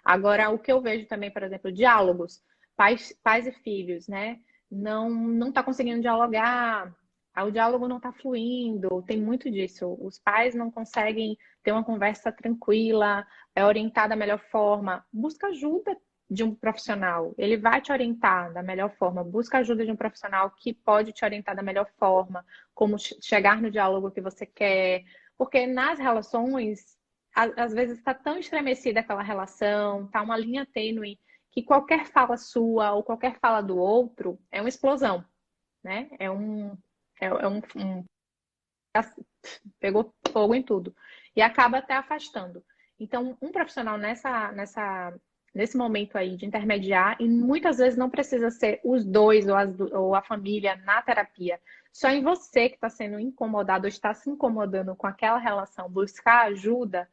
Speaker 2: Agora, o que eu vejo também, por exemplo, diálogos, pais e filhos, né? Não está conseguindo dialogar, o diálogo não está fluindo, tem muito disso. Os pais não conseguem ter uma conversa tranquila, orientar da melhor forma. Busca ajuda de um profissional, ele vai te orientar da melhor forma. Busca ajuda de um profissional que pode te orientar da melhor forma, como chegar no diálogo que você quer. Porque nas relações, às vezes está tão estremecida aquela relação, tá uma linha tênue, que qualquer fala sua ou qualquer fala do outro é uma explosão, né? Pegou fogo em tudo. E acaba até afastando. Então, um profissional nesse momento aí de intermediar, e muitas vezes não precisa ser os dois ou a família na terapia. Só em você que está sendo incomodado ou está se incomodando com aquela relação, buscar ajuda,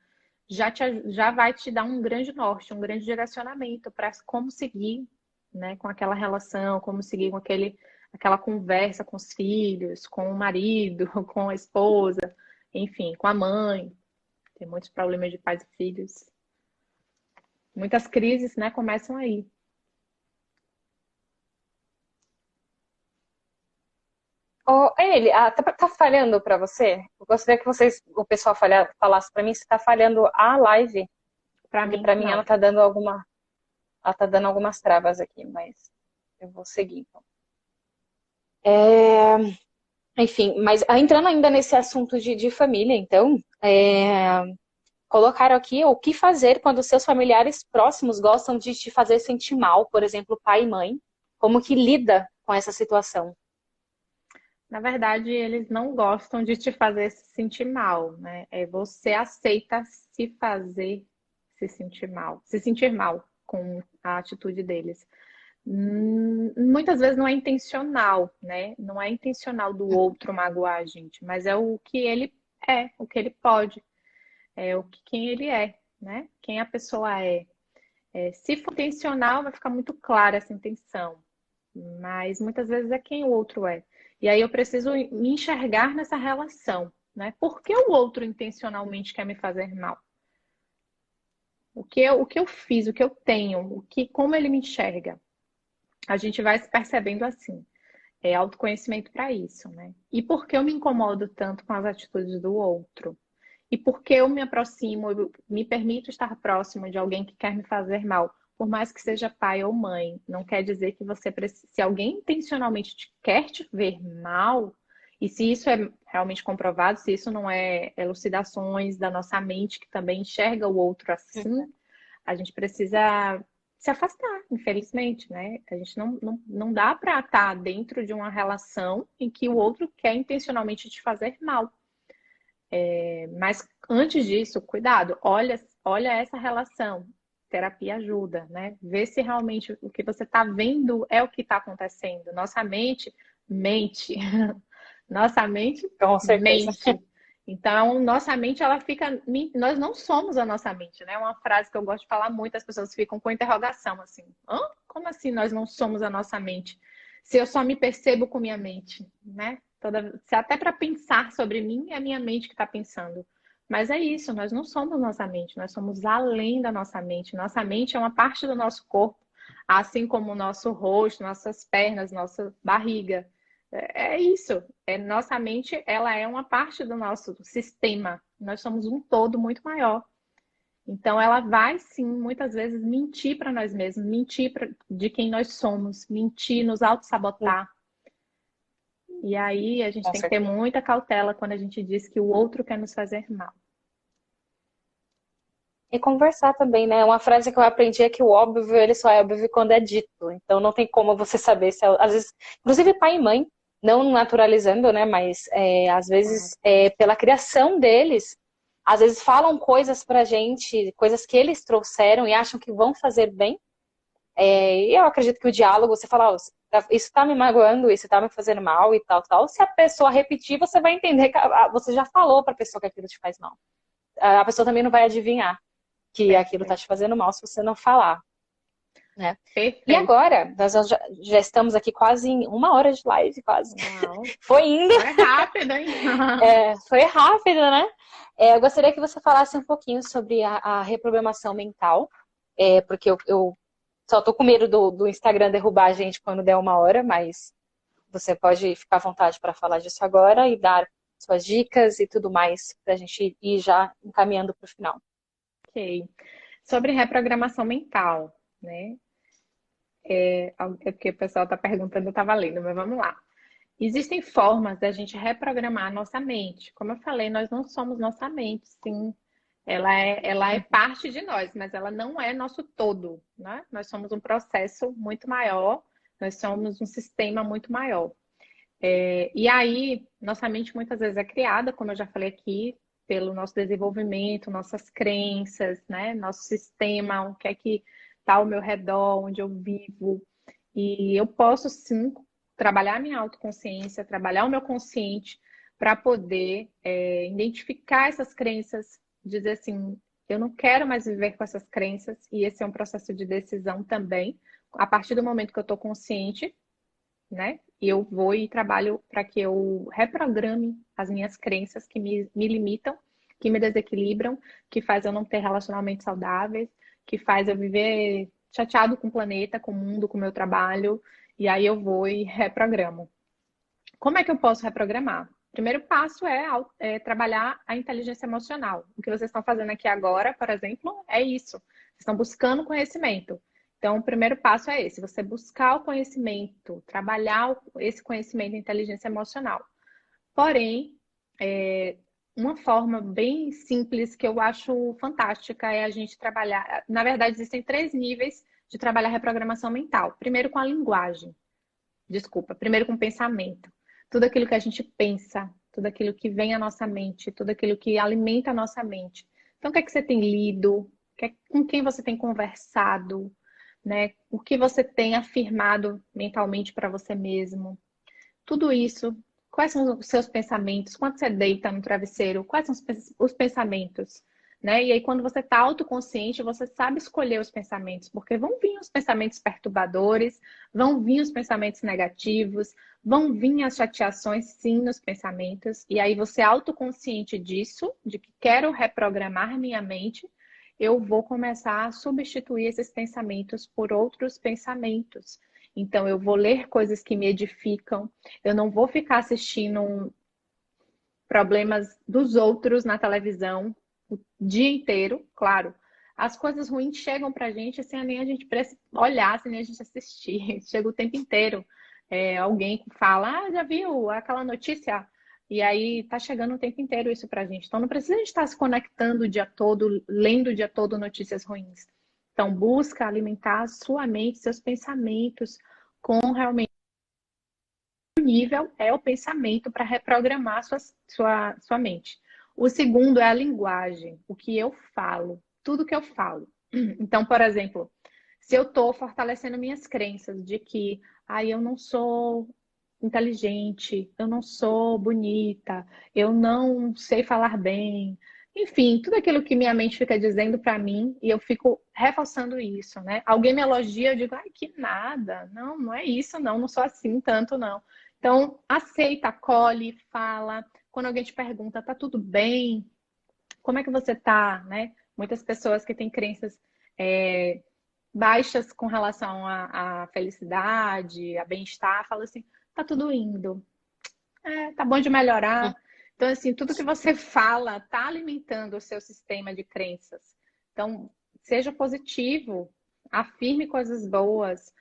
Speaker 2: já vai te dar um grande norte, um grande direcionamento para como seguir, né, com aquela relação, como seguir com aquela conversa com os filhos, com o marido, com a esposa, enfim, com a mãe. Tem muitos problemas de pais e filhos. Muitas crises, né, começam aí.
Speaker 1: Tá falhando para você? Eu gostaria que o pessoal falasse para mim se tá falhando a live,
Speaker 2: Para
Speaker 1: porque
Speaker 2: mim,
Speaker 1: para mim
Speaker 2: não.
Speaker 1: ela tá dando algumas travas aqui, mas eu vou seguir então. É, enfim, mas entrando ainda nesse assunto de família, então, colocaram aqui o que fazer quando seus familiares próximos gostam de te fazer sentir mal, por exemplo, pai e mãe. Como que lida com essa situação?
Speaker 2: Na verdade, eles não gostam de te fazer se sentir mal, né? Você aceita se sentir mal com a atitude deles. Muitas vezes não é intencional, né? Não é intencional do outro magoar a gente, mas é o que ele o que ele pode, quem ele é, né? Quem a pessoa é. Se for intencional, vai ficar muito clara essa intenção, mas muitas vezes é quem o outro é. E aí eu preciso me enxergar nessa relação, né? Por que o outro intencionalmente quer me fazer mal? O que eu fiz, o que eu tenho, como ele me enxerga? A gente vai se percebendo assim. É autoconhecimento para isso, né? E por que eu me incomodo tanto com as atitudes do outro? E por que eu me aproximo, eu me permito estar próximo de alguém que quer me fazer mal? Por mais que seja pai ou mãe, não quer dizer que você precisa. Se alguém intencionalmente quer te ver mal, e se isso é realmente comprovado, se isso não é elucidações da nossa mente que também enxerga o outro assim, a gente precisa se afastar, infelizmente, né? A gente não dá para estar dentro de uma relação em que o outro quer intencionalmente te fazer mal. Mas antes disso, cuidado, olha essa relação. Terapia ajuda, né? Ver se realmente o que você está vendo é o que está acontecendo. Nossa mente mente. Nossa mente
Speaker 1: Com certeza.
Speaker 2: mente. Então, nossa mente, ela fica. Nós não somos a nossa mente, né? Uma frase que eu gosto de falar muito, as pessoas ficam com interrogação assim. Hã? Como assim nós não somos a nossa mente? Se eu só me percebo com minha mente, né? Se até para pensar sobre mim, é a minha mente que está pensando. Mas é isso, nós não somos nossa mente, nós somos além da nossa mente. Nossa mente é uma parte do nosso corpo, assim como o nosso rosto, nossas pernas, nossa barriga. É isso. Nossa mente, ela é uma parte do nosso sistema. Nós somos um todo muito maior. Então, ela vai sim, muitas vezes, mentir para nós mesmos, de quem nós somos, mentir, nos auto-sabotar. E aí a gente
Speaker 1: Com
Speaker 2: tem que ter
Speaker 1: certeza.
Speaker 2: muita cautela quando a gente diz que o outro quer nos fazer mal.
Speaker 1: E conversar também, né? Uma frase que eu aprendi é que o óbvio, ele só é óbvio quando é dito. Então não tem como você saber se, às vezes, inclusive pai e mãe, não naturalizando, né? Mas às vezes, pela criação deles, às vezes falam coisas pra gente, coisas que eles trouxeram e acham que vão fazer bem. E eu acredito que o diálogo, você fala, isso tá me magoando, isso tá me fazendo mal e tal, tal. Se a pessoa repetir, você vai entender que você já falou pra pessoa que aquilo te faz mal. A pessoa também não vai adivinhar que aquilo está
Speaker 2: Perfeito.
Speaker 1: te fazendo mal se você não falar, né? E
Speaker 2: Perfeito.
Speaker 1: agora, nós já estamos aqui quase em 1 hora de live, quase.
Speaker 2: Uau.
Speaker 1: Foi indo.
Speaker 2: Foi rápido, hein?
Speaker 1: Foi rápido, né? Eu gostaria que você falasse um pouquinho sobre a reprogramação mental, porque eu só tô com medo do Instagram derrubar a gente quando der 1 hora, mas você pode ficar à vontade para falar disso agora e dar suas dicas e tudo mais para a gente ir já encaminhando para o final.
Speaker 2: Ok. Sobre reprogramação mental, né? É porque o pessoal está perguntando, eu estava lendo, mas vamos lá. Existem formas da gente reprogramar a nossa mente. Como eu falei, nós não somos nossa mente, sim. Ela é parte de nós, mas ela não é nosso todo, né? Nós somos um processo muito maior, nós somos um sistema muito maior. E aí, nossa mente muitas vezes é criada, como eu já falei aqui, pelo nosso desenvolvimento, nossas crenças, né? Nosso sistema, o que é que está ao meu redor, onde eu vivo. E eu posso sim trabalhar a minha autoconsciência, trabalhar o meu consciente para poder identificar essas crenças, dizer assim, eu não quero mais viver com essas crenças, e esse é um processo de decisão também. A partir do momento que eu estou consciente, né? E eu vou e trabalho para que eu reprograme as minhas crenças que me limitam, que me desequilibram, que faz eu não ter relacionamentos saudáveis, que faz eu viver chateado com o planeta, com o mundo, com o meu trabalho. E aí eu vou e reprogramo. Como é que eu posso reprogramar? O primeiro passo é trabalhar a inteligência emocional. O que vocês estão fazendo aqui agora, por exemplo, é isso. Vocês estão buscando conhecimento. Então, o primeiro passo é esse: você buscar o conhecimento, trabalhar esse conhecimento de inteligência emocional. Porém, uma forma bem simples que eu acho fantástica é a gente trabalhar. Na verdade, existem 3 níveis de trabalhar reprogramação mental. Primeiro, com a linguagem. Desculpa. Primeiro, com o pensamento. Tudo aquilo que a gente pensa, tudo aquilo que vem à nossa mente, tudo aquilo que alimenta a nossa mente. Então, o que é que você tem lido? Com quem você tem conversado? Né? O que você tem afirmado mentalmente para você mesmo. Tudo isso. Quais são os seus pensamentos? Quando você deita no travesseiro, quais são os pensamentos? né? E aí, quando você está autoconsciente, você sabe escolher os pensamentos, porque vão vir os pensamentos perturbadores, vão vir os pensamentos negativos, vão vir as chateações, sim, nos pensamentos. E aí, você é autoconsciente disso, de que quero reprogramar minha mente, eu vou começar a substituir esses pensamentos por outros pensamentos. Então, eu vou ler coisas que me edificam, eu não vou ficar assistindo problemas dos outros na televisão o dia inteiro, claro. As coisas ruins chegam pra gente sem nem a gente olhar, sem nem a gente assistir. Chega o tempo inteiro. Alguém fala, já viu aquela notícia? E aí tá chegando o tempo inteiro isso pra gente. Então não precisa a gente estar se conectando o dia todo, lendo o dia todo notícias ruins. Então busca alimentar a sua mente, seus pensamentos com realmente nível é o pensamento para reprogramar sua mente. O segundo é a linguagem, o que eu falo, tudo que eu falo. Então, por exemplo, se eu estou fortalecendo minhas crenças de que eu não sou inteligente, eu não sou bonita, eu não sei falar bem, enfim, tudo aquilo que minha mente fica dizendo para mim e eu fico reforçando isso, né? Alguém me elogia, eu digo, ai, que nada, não, não é isso, não, não sou assim tanto, não. Então, aceita, acolhe, fala. Quando alguém te pergunta, tá tudo bem? Como é que você tá, né? Muitas pessoas que têm crenças baixas com relação à felicidade, a bem-estar, falam assim, tá tudo indo. Tá bom de melhorar. Então, assim, tudo que você fala tá alimentando o seu sistema de crenças. Então, seja positivo, afirme coisas boas,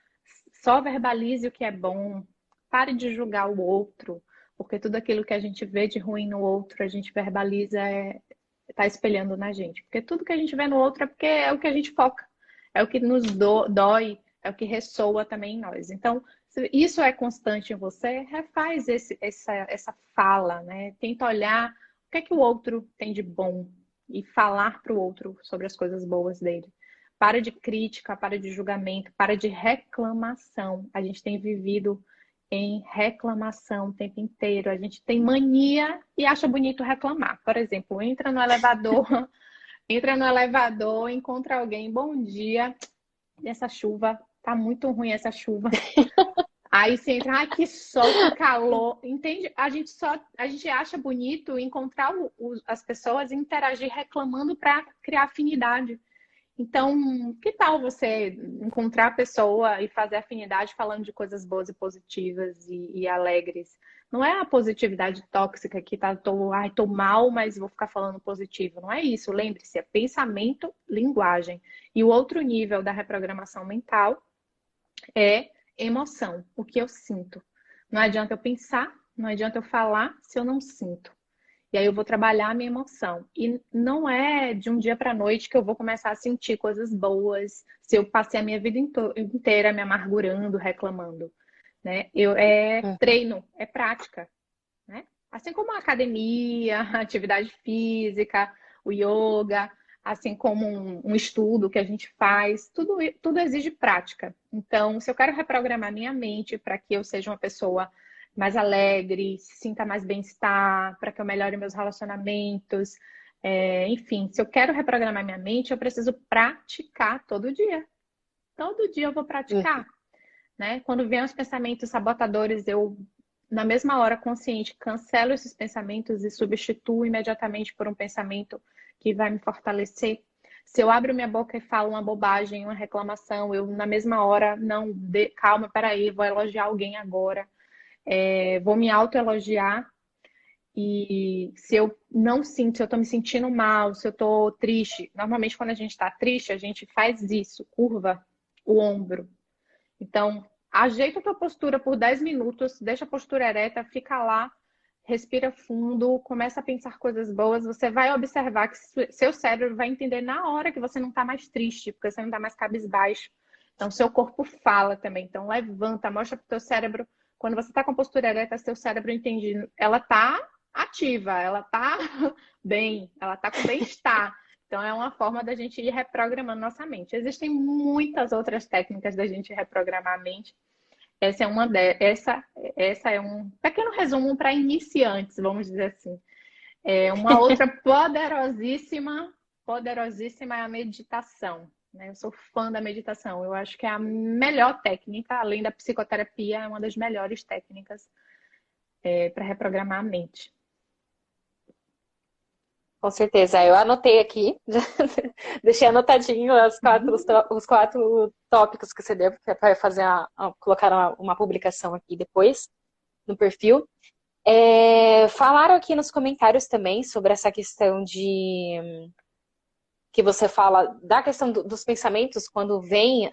Speaker 2: só verbalize o que é bom, pare de julgar o outro, porque tudo aquilo que a gente vê de ruim no outro, a gente verbaliza, tá espelhando na gente. Porque tudo que a gente vê no outro é porque é o que a gente foca, é o que nos dói, é o que ressoa também em nós. Então, se isso é constante em você, refaz essa fala, né? Tenta olhar o que é que o outro tem de bom e falar para o outro sobre as coisas boas dele. Para de crítica, para de julgamento, para de reclamação. A gente tem vivido em reclamação o tempo inteiro. A gente tem mania e acha bonito reclamar. Por exemplo, entra no elevador, encontra alguém, bom dia, essa chuva, tá muito ruim essa chuva. Aí você entra, ai, que sol, que calor. Entende? A gente acha bonito encontrar as pessoas e interagir reclamando para criar afinidade. Então, que tal você encontrar a pessoa e fazer afinidade falando de coisas boas e positivas e alegres? Não é a positividade tóxica que tô mal, mas vou ficar falando positivo. Não é isso. Lembre-se, é pensamento, linguagem. E o outro nível da reprogramação mental é emoção, o que eu sinto. Não adianta eu pensar, não adianta eu falar se eu não sinto. E aí eu vou trabalhar a minha emoção. E não é de um dia para a noite que eu vou começar a sentir coisas boas, se eu passei a minha vida inteira me amargurando, reclamando, né? Treino, é prática, né? Assim como a academia, a atividade física, o yoga, assim como um estudo que a gente faz, tudo exige prática. Então, se eu quero reprogramar minha mente para que eu seja uma pessoa mais alegre, sinta mais bem-estar, para que eu melhore meus relacionamentos. Enfim, se eu quero reprogramar minha mente, eu preciso praticar todo dia. Todo dia eu vou praticar, né? Quando vem os pensamentos sabotadores, eu, na mesma hora, consciente, cancelo esses pensamentos e substituo imediatamente por um pensamento que vai me fortalecer. Se eu abro minha boca e falo uma bobagem, uma reclamação, eu, na mesma hora, não, calma, peraí, vou elogiar alguém agora. Vou me autoelogiar e se eu não sinto, se eu tô me sentindo mal, se eu tô triste, normalmente quando a gente tá triste, a gente faz isso, curva o ombro. Então, ajeita a tua postura por 10 minutos, deixa a postura ereta, fica lá, respira fundo, começa a pensar coisas boas, você vai observar que seu cérebro vai entender na hora que você não tá mais triste, porque você não tá mais cabisbaixo. Então, seu corpo fala também. Então, levanta, mostra pro teu cérebro. Quando você está com a postura ereta, seu cérebro entende, ela está ativa, ela está bem, ela está com bem-estar. Então, é uma forma da gente ir reprogramando nossa mente. Existem muitas outras técnicas da gente reprogramar a mente. Essa é um pequeno resumo para iniciantes, vamos dizer assim. Uma outra poderosíssima poderosíssima é a meditação, né? Eu sou fã da meditação. Eu acho que é a melhor técnica, além da psicoterapia, é uma das melhores técnicas para reprogramar a mente.
Speaker 1: Com certeza. Eu anotei aqui, deixei anotadinho os quatro tópicos que você deu, porque vai fazer colocar uma publicação aqui depois no perfil. Falaram aqui nos comentários também sobre essa questão de que você fala da questão dos pensamentos, quando vem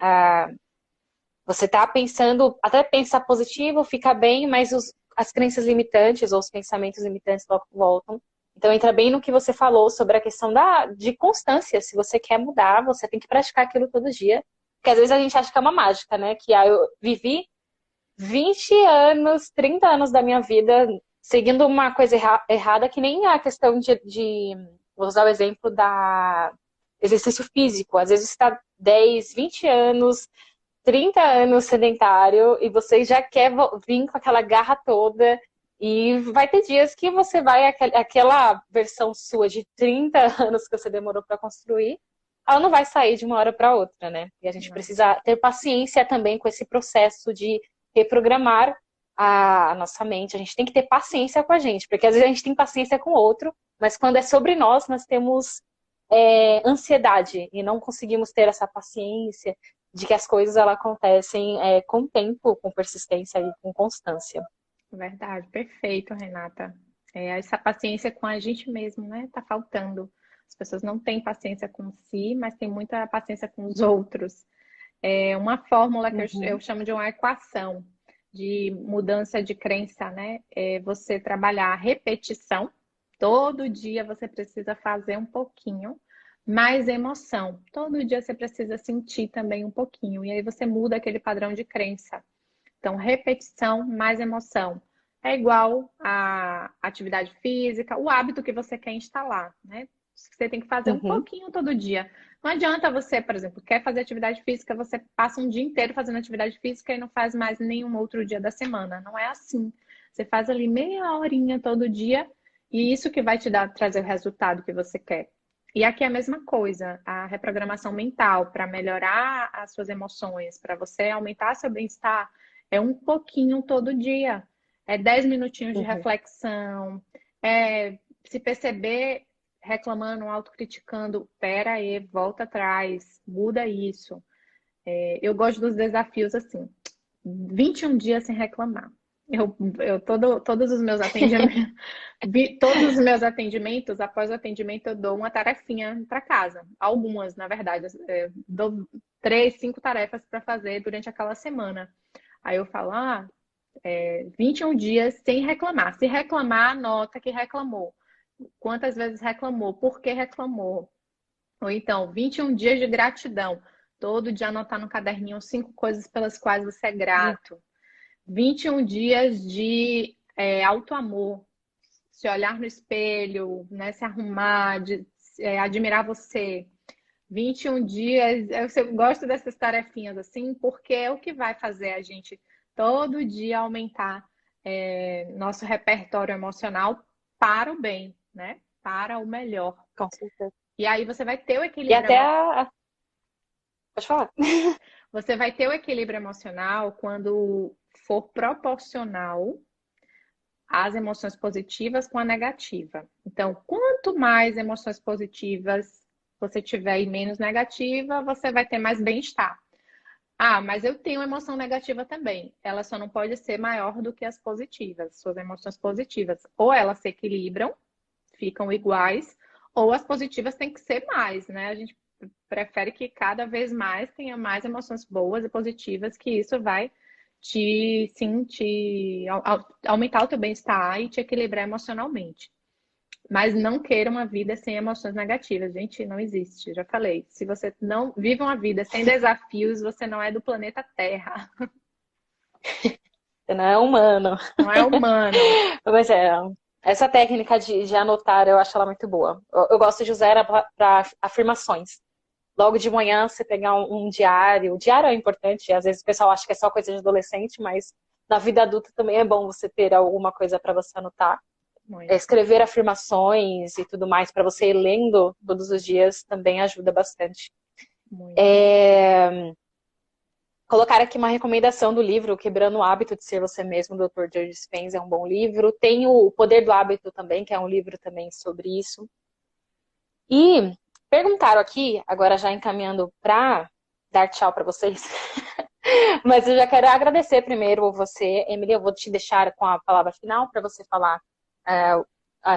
Speaker 1: você tá pensando, até pensar positivo, fica bem, mas as crenças limitantes ou os pensamentos limitantes logo voltam. Então entra bem no que você falou sobre a questão de constância. Se você quer mudar, você tem que praticar aquilo todo dia. Porque às vezes a gente acha que é uma mágica, né? Que eu vivi 20 anos, 30 anos da minha vida seguindo uma coisa errada, que nem a questão vou usar o exemplo da exercício físico. Às vezes está 10, 20 anos, 30 anos sedentário e você já quer vir com aquela garra toda e vai ter dias que você vai, aquela versão sua de 30 anos que você demorou para construir, ela não vai sair de uma hora para outra, né? E a gente precisa ter paciência também com esse processo de reprogramar a nossa mente. A gente tem que ter paciência com a gente, porque às vezes a gente tem paciência com o outro, mas quando é sobre nós temos ansiedade e não conseguimos ter essa paciência de que as coisas elas acontecem com tempo, com persistência e com constância.
Speaker 2: Verdade, perfeito, Renata. Essa paciência com a gente mesmo, né? Tá faltando. As pessoas não têm paciência com si, mas têm muita paciência com os outros. Uma fórmula que eu chamo de uma equação de mudança de crença, né? Você trabalhar a repetição. Todo dia você precisa fazer um pouquinho mais emoção. Todo dia você precisa sentir também um pouquinho. E aí você muda aquele padrão de crença. Então, repetição mais emoção. É igual a atividade física, o hábito que você quer instalar, né? Você tem que fazer um pouquinho todo dia. Não adianta você, por exemplo, quer fazer atividade física, você passa um dia inteiro fazendo atividade física e não faz mais nenhum outro dia da semana. Não é assim. Você faz ali meia horinha todo dia e isso que vai te trazer o resultado que você quer. E aqui é a mesma coisa, a reprogramação mental para melhorar as suas emoções, para você aumentar seu bem-estar, é um pouquinho todo dia. É 10 minutinhos de reflexão, se perceber reclamando, autocriticando, pera aí, volta atrás, muda isso. Eu gosto dos desafios assim, 21 dias sem reclamar. Todos os meus atendimentos, após o atendimento, eu dou uma tarefinha para casa. Algumas, na verdade. Dou 3, 5 tarefas para fazer durante aquela semana. Aí eu falo, 21 dias sem reclamar. Se reclamar, anota que reclamou. Quantas vezes reclamou? Por que reclamou? Ou então, 21 dias de gratidão. Todo dia anotar no caderninho 5 coisas pelas quais você é grato. 21 dias de autoamor. Se olhar no espelho, né, se arrumar, admirar você. 21 dias. Eu gosto dessas tarefinhas assim, porque é o que vai fazer a gente todo dia aumentar nosso repertório emocional para o bem, né? Para o melhor.
Speaker 1: Com certeza.
Speaker 2: E aí você vai ter o equilíbrio.
Speaker 1: E até Pode falar.
Speaker 2: Você vai ter o equilíbrio emocional quando for proporcional às emoções positivas com a negativa. Então, quanto mais emoções positivas você tiver e menos negativa, você vai ter mais bem-estar. Mas eu tenho emoção negativa também. Ela só não pode ser maior do que as positivas, suas emoções positivas. Ou elas se equilibram, ficam iguais, ou as positivas têm que ser mais, né? A gente prefere que cada vez mais tenha mais emoções boas e positivas, que isso vai aumentar o teu bem-estar e te equilibrar emocionalmente. Mas não queira uma vida sem emoções negativas. Gente, não existe. Já falei. Se você não vive uma vida sem desafios, você não é do planeta Terra.
Speaker 1: Você não é humano.
Speaker 2: Não é humano.
Speaker 1: Mas essa técnica de anotar, eu acho ela muito boa. Eu gosto de usar ela para afirmações. Logo de manhã, você pegar um diário. O diário é importante. Às vezes o pessoal acha que é só coisa de adolescente, mas na vida adulta também é bom você ter alguma coisa para você anotar.
Speaker 2: Muito,
Speaker 1: escrever afirmações e tudo mais para você ir lendo todos os dias também ajuda bastante.
Speaker 2: muito.
Speaker 1: Colocar aqui uma recomendação do livro Quebrando o Hábito de Ser Você Mesmo, do Dr. Joe Dispenza, é um bom livro. Tem o Poder do Hábito também, que é um livro também sobre isso. E perguntaram aqui, agora já encaminhando para dar tchau para vocês, mas eu já quero agradecer primeiro você, Emily, eu vou te deixar com a palavra final para você falar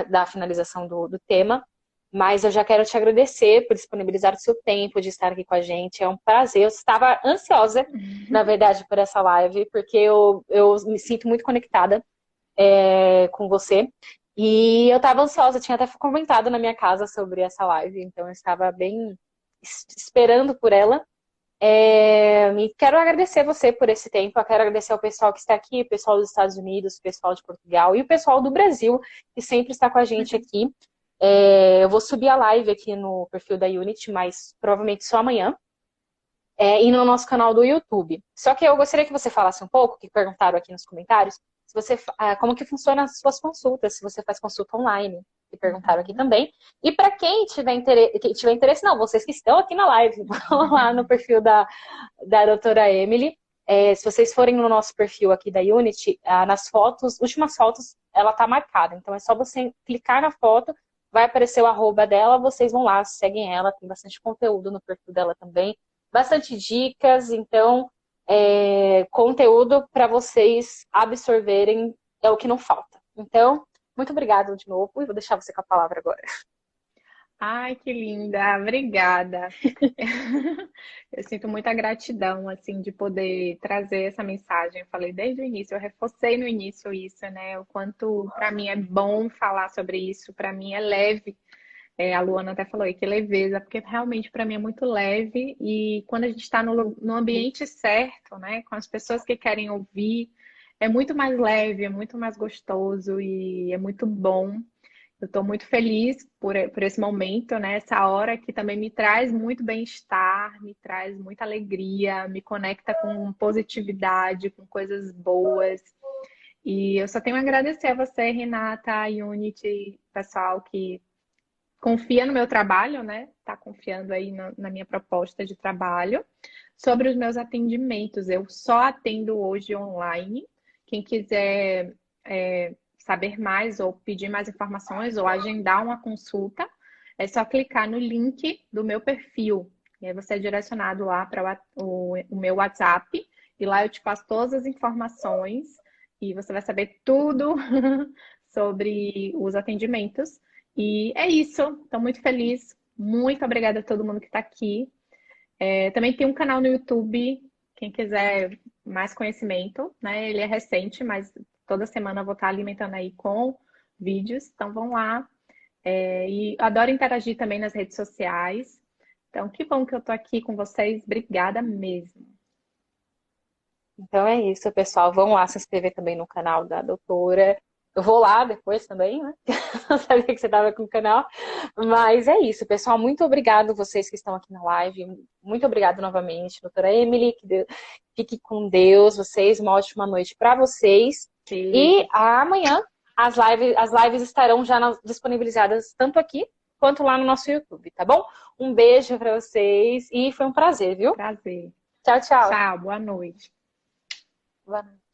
Speaker 1: da finalização do tema. Mas eu já quero te agradecer por disponibilizar o seu tempo de estar aqui com a gente. É um prazer. Eu estava ansiosa, na verdade, por essa live, porque eu me sinto muito conectada com você. E eu estava ansiosa, tinha até comentado na minha casa sobre essa live, então eu estava bem esperando por ela. E quero agradecer você por esse tempo. Eu quero agradecer ao pessoal que está aqui, o pessoal dos Estados Unidos, o pessoal de Portugal e o pessoal do Brasil, que sempre está com a gente aqui. Eu vou subir a live aqui no perfil da Unity, mas provavelmente só amanhã. E no nosso canal do YouTube. Só que eu gostaria que você falasse um pouco, que perguntaram aqui nos comentários, se você, como que funciona as suas consultas, se você faz consulta online, que perguntaram aqui também. E para quem tiver interesse, não, vocês que estão aqui na live, vão lá no perfil da doutora Emily. Se vocês forem no nosso perfil aqui da Unity, nas fotos, últimas fotos, ela tá marcada. Então é só você clicar na foto, vai aparecer o arroba dela, vocês vão lá, seguem ela, tem bastante conteúdo no perfil dela também, bastante dicas, então conteúdo para vocês absorverem é o que não falta. Então, muito obrigada de novo e vou deixar você com a palavra agora.
Speaker 2: Ai, que linda, obrigada. Eu sinto muita gratidão, assim, de poder trazer essa mensagem. Eu falei desde o início, eu reforcei no início isso, né? O quanto para mim é bom falar sobre isso, para mim é leve. A Luana até falou aí que leveza, porque realmente para mim é muito leve e quando a gente está no ambiente certo, né? Com as pessoas que querem ouvir, é muito mais leve, é muito mais gostoso e é muito bom. Eu estou muito feliz por esse momento, né? Essa hora que também me traz muito bem-estar, me traz muita alegria, me conecta com positividade, com coisas boas. E eu só tenho a agradecer a você, Renata, a Unity, pessoal que confia no meu trabalho, né? Tá confiando aí na minha proposta de trabalho. Sobre os meus atendimentos, eu só atendo hoje online. Quem quiser saber mais ou pedir mais informações ou agendar uma consulta, é só clicar no link do meu perfil. E aí você é direcionado lá para o meu WhatsApp. E lá eu te passo todas as informações e você vai saber tudo sobre os atendimentos. E é isso. Estou muito feliz. Muito obrigada a todo mundo que está aqui. Também tem um canal no YouTube. Quem quiser mais conhecimento, né? Ele é recente, mas toda semana eu vou estar alimentando aí com vídeos. Então vão lá. E adoro interagir também nas redes sociais. Então, que bom que eu tô aqui com vocês. Obrigada mesmo.
Speaker 1: Então é isso, pessoal. Vão lá se inscrever também no canal da doutora. Eu vou lá depois também, né? Não sabia que você estava com o canal. Mas é isso, pessoal. Muito obrigado vocês que estão aqui na live. Muito obrigado novamente, doutora Emily. Fique com Deus. Vocês, uma ótima noite para vocês.
Speaker 2: Sim.
Speaker 1: E amanhã as lives estarão já disponibilizadas tanto aqui quanto lá no nosso YouTube, tá bom? Um beijo para vocês e foi um prazer, viu?
Speaker 2: Prazer.
Speaker 1: Tchau, tchau.
Speaker 2: Tchau, boa noite.
Speaker 1: Boa noite.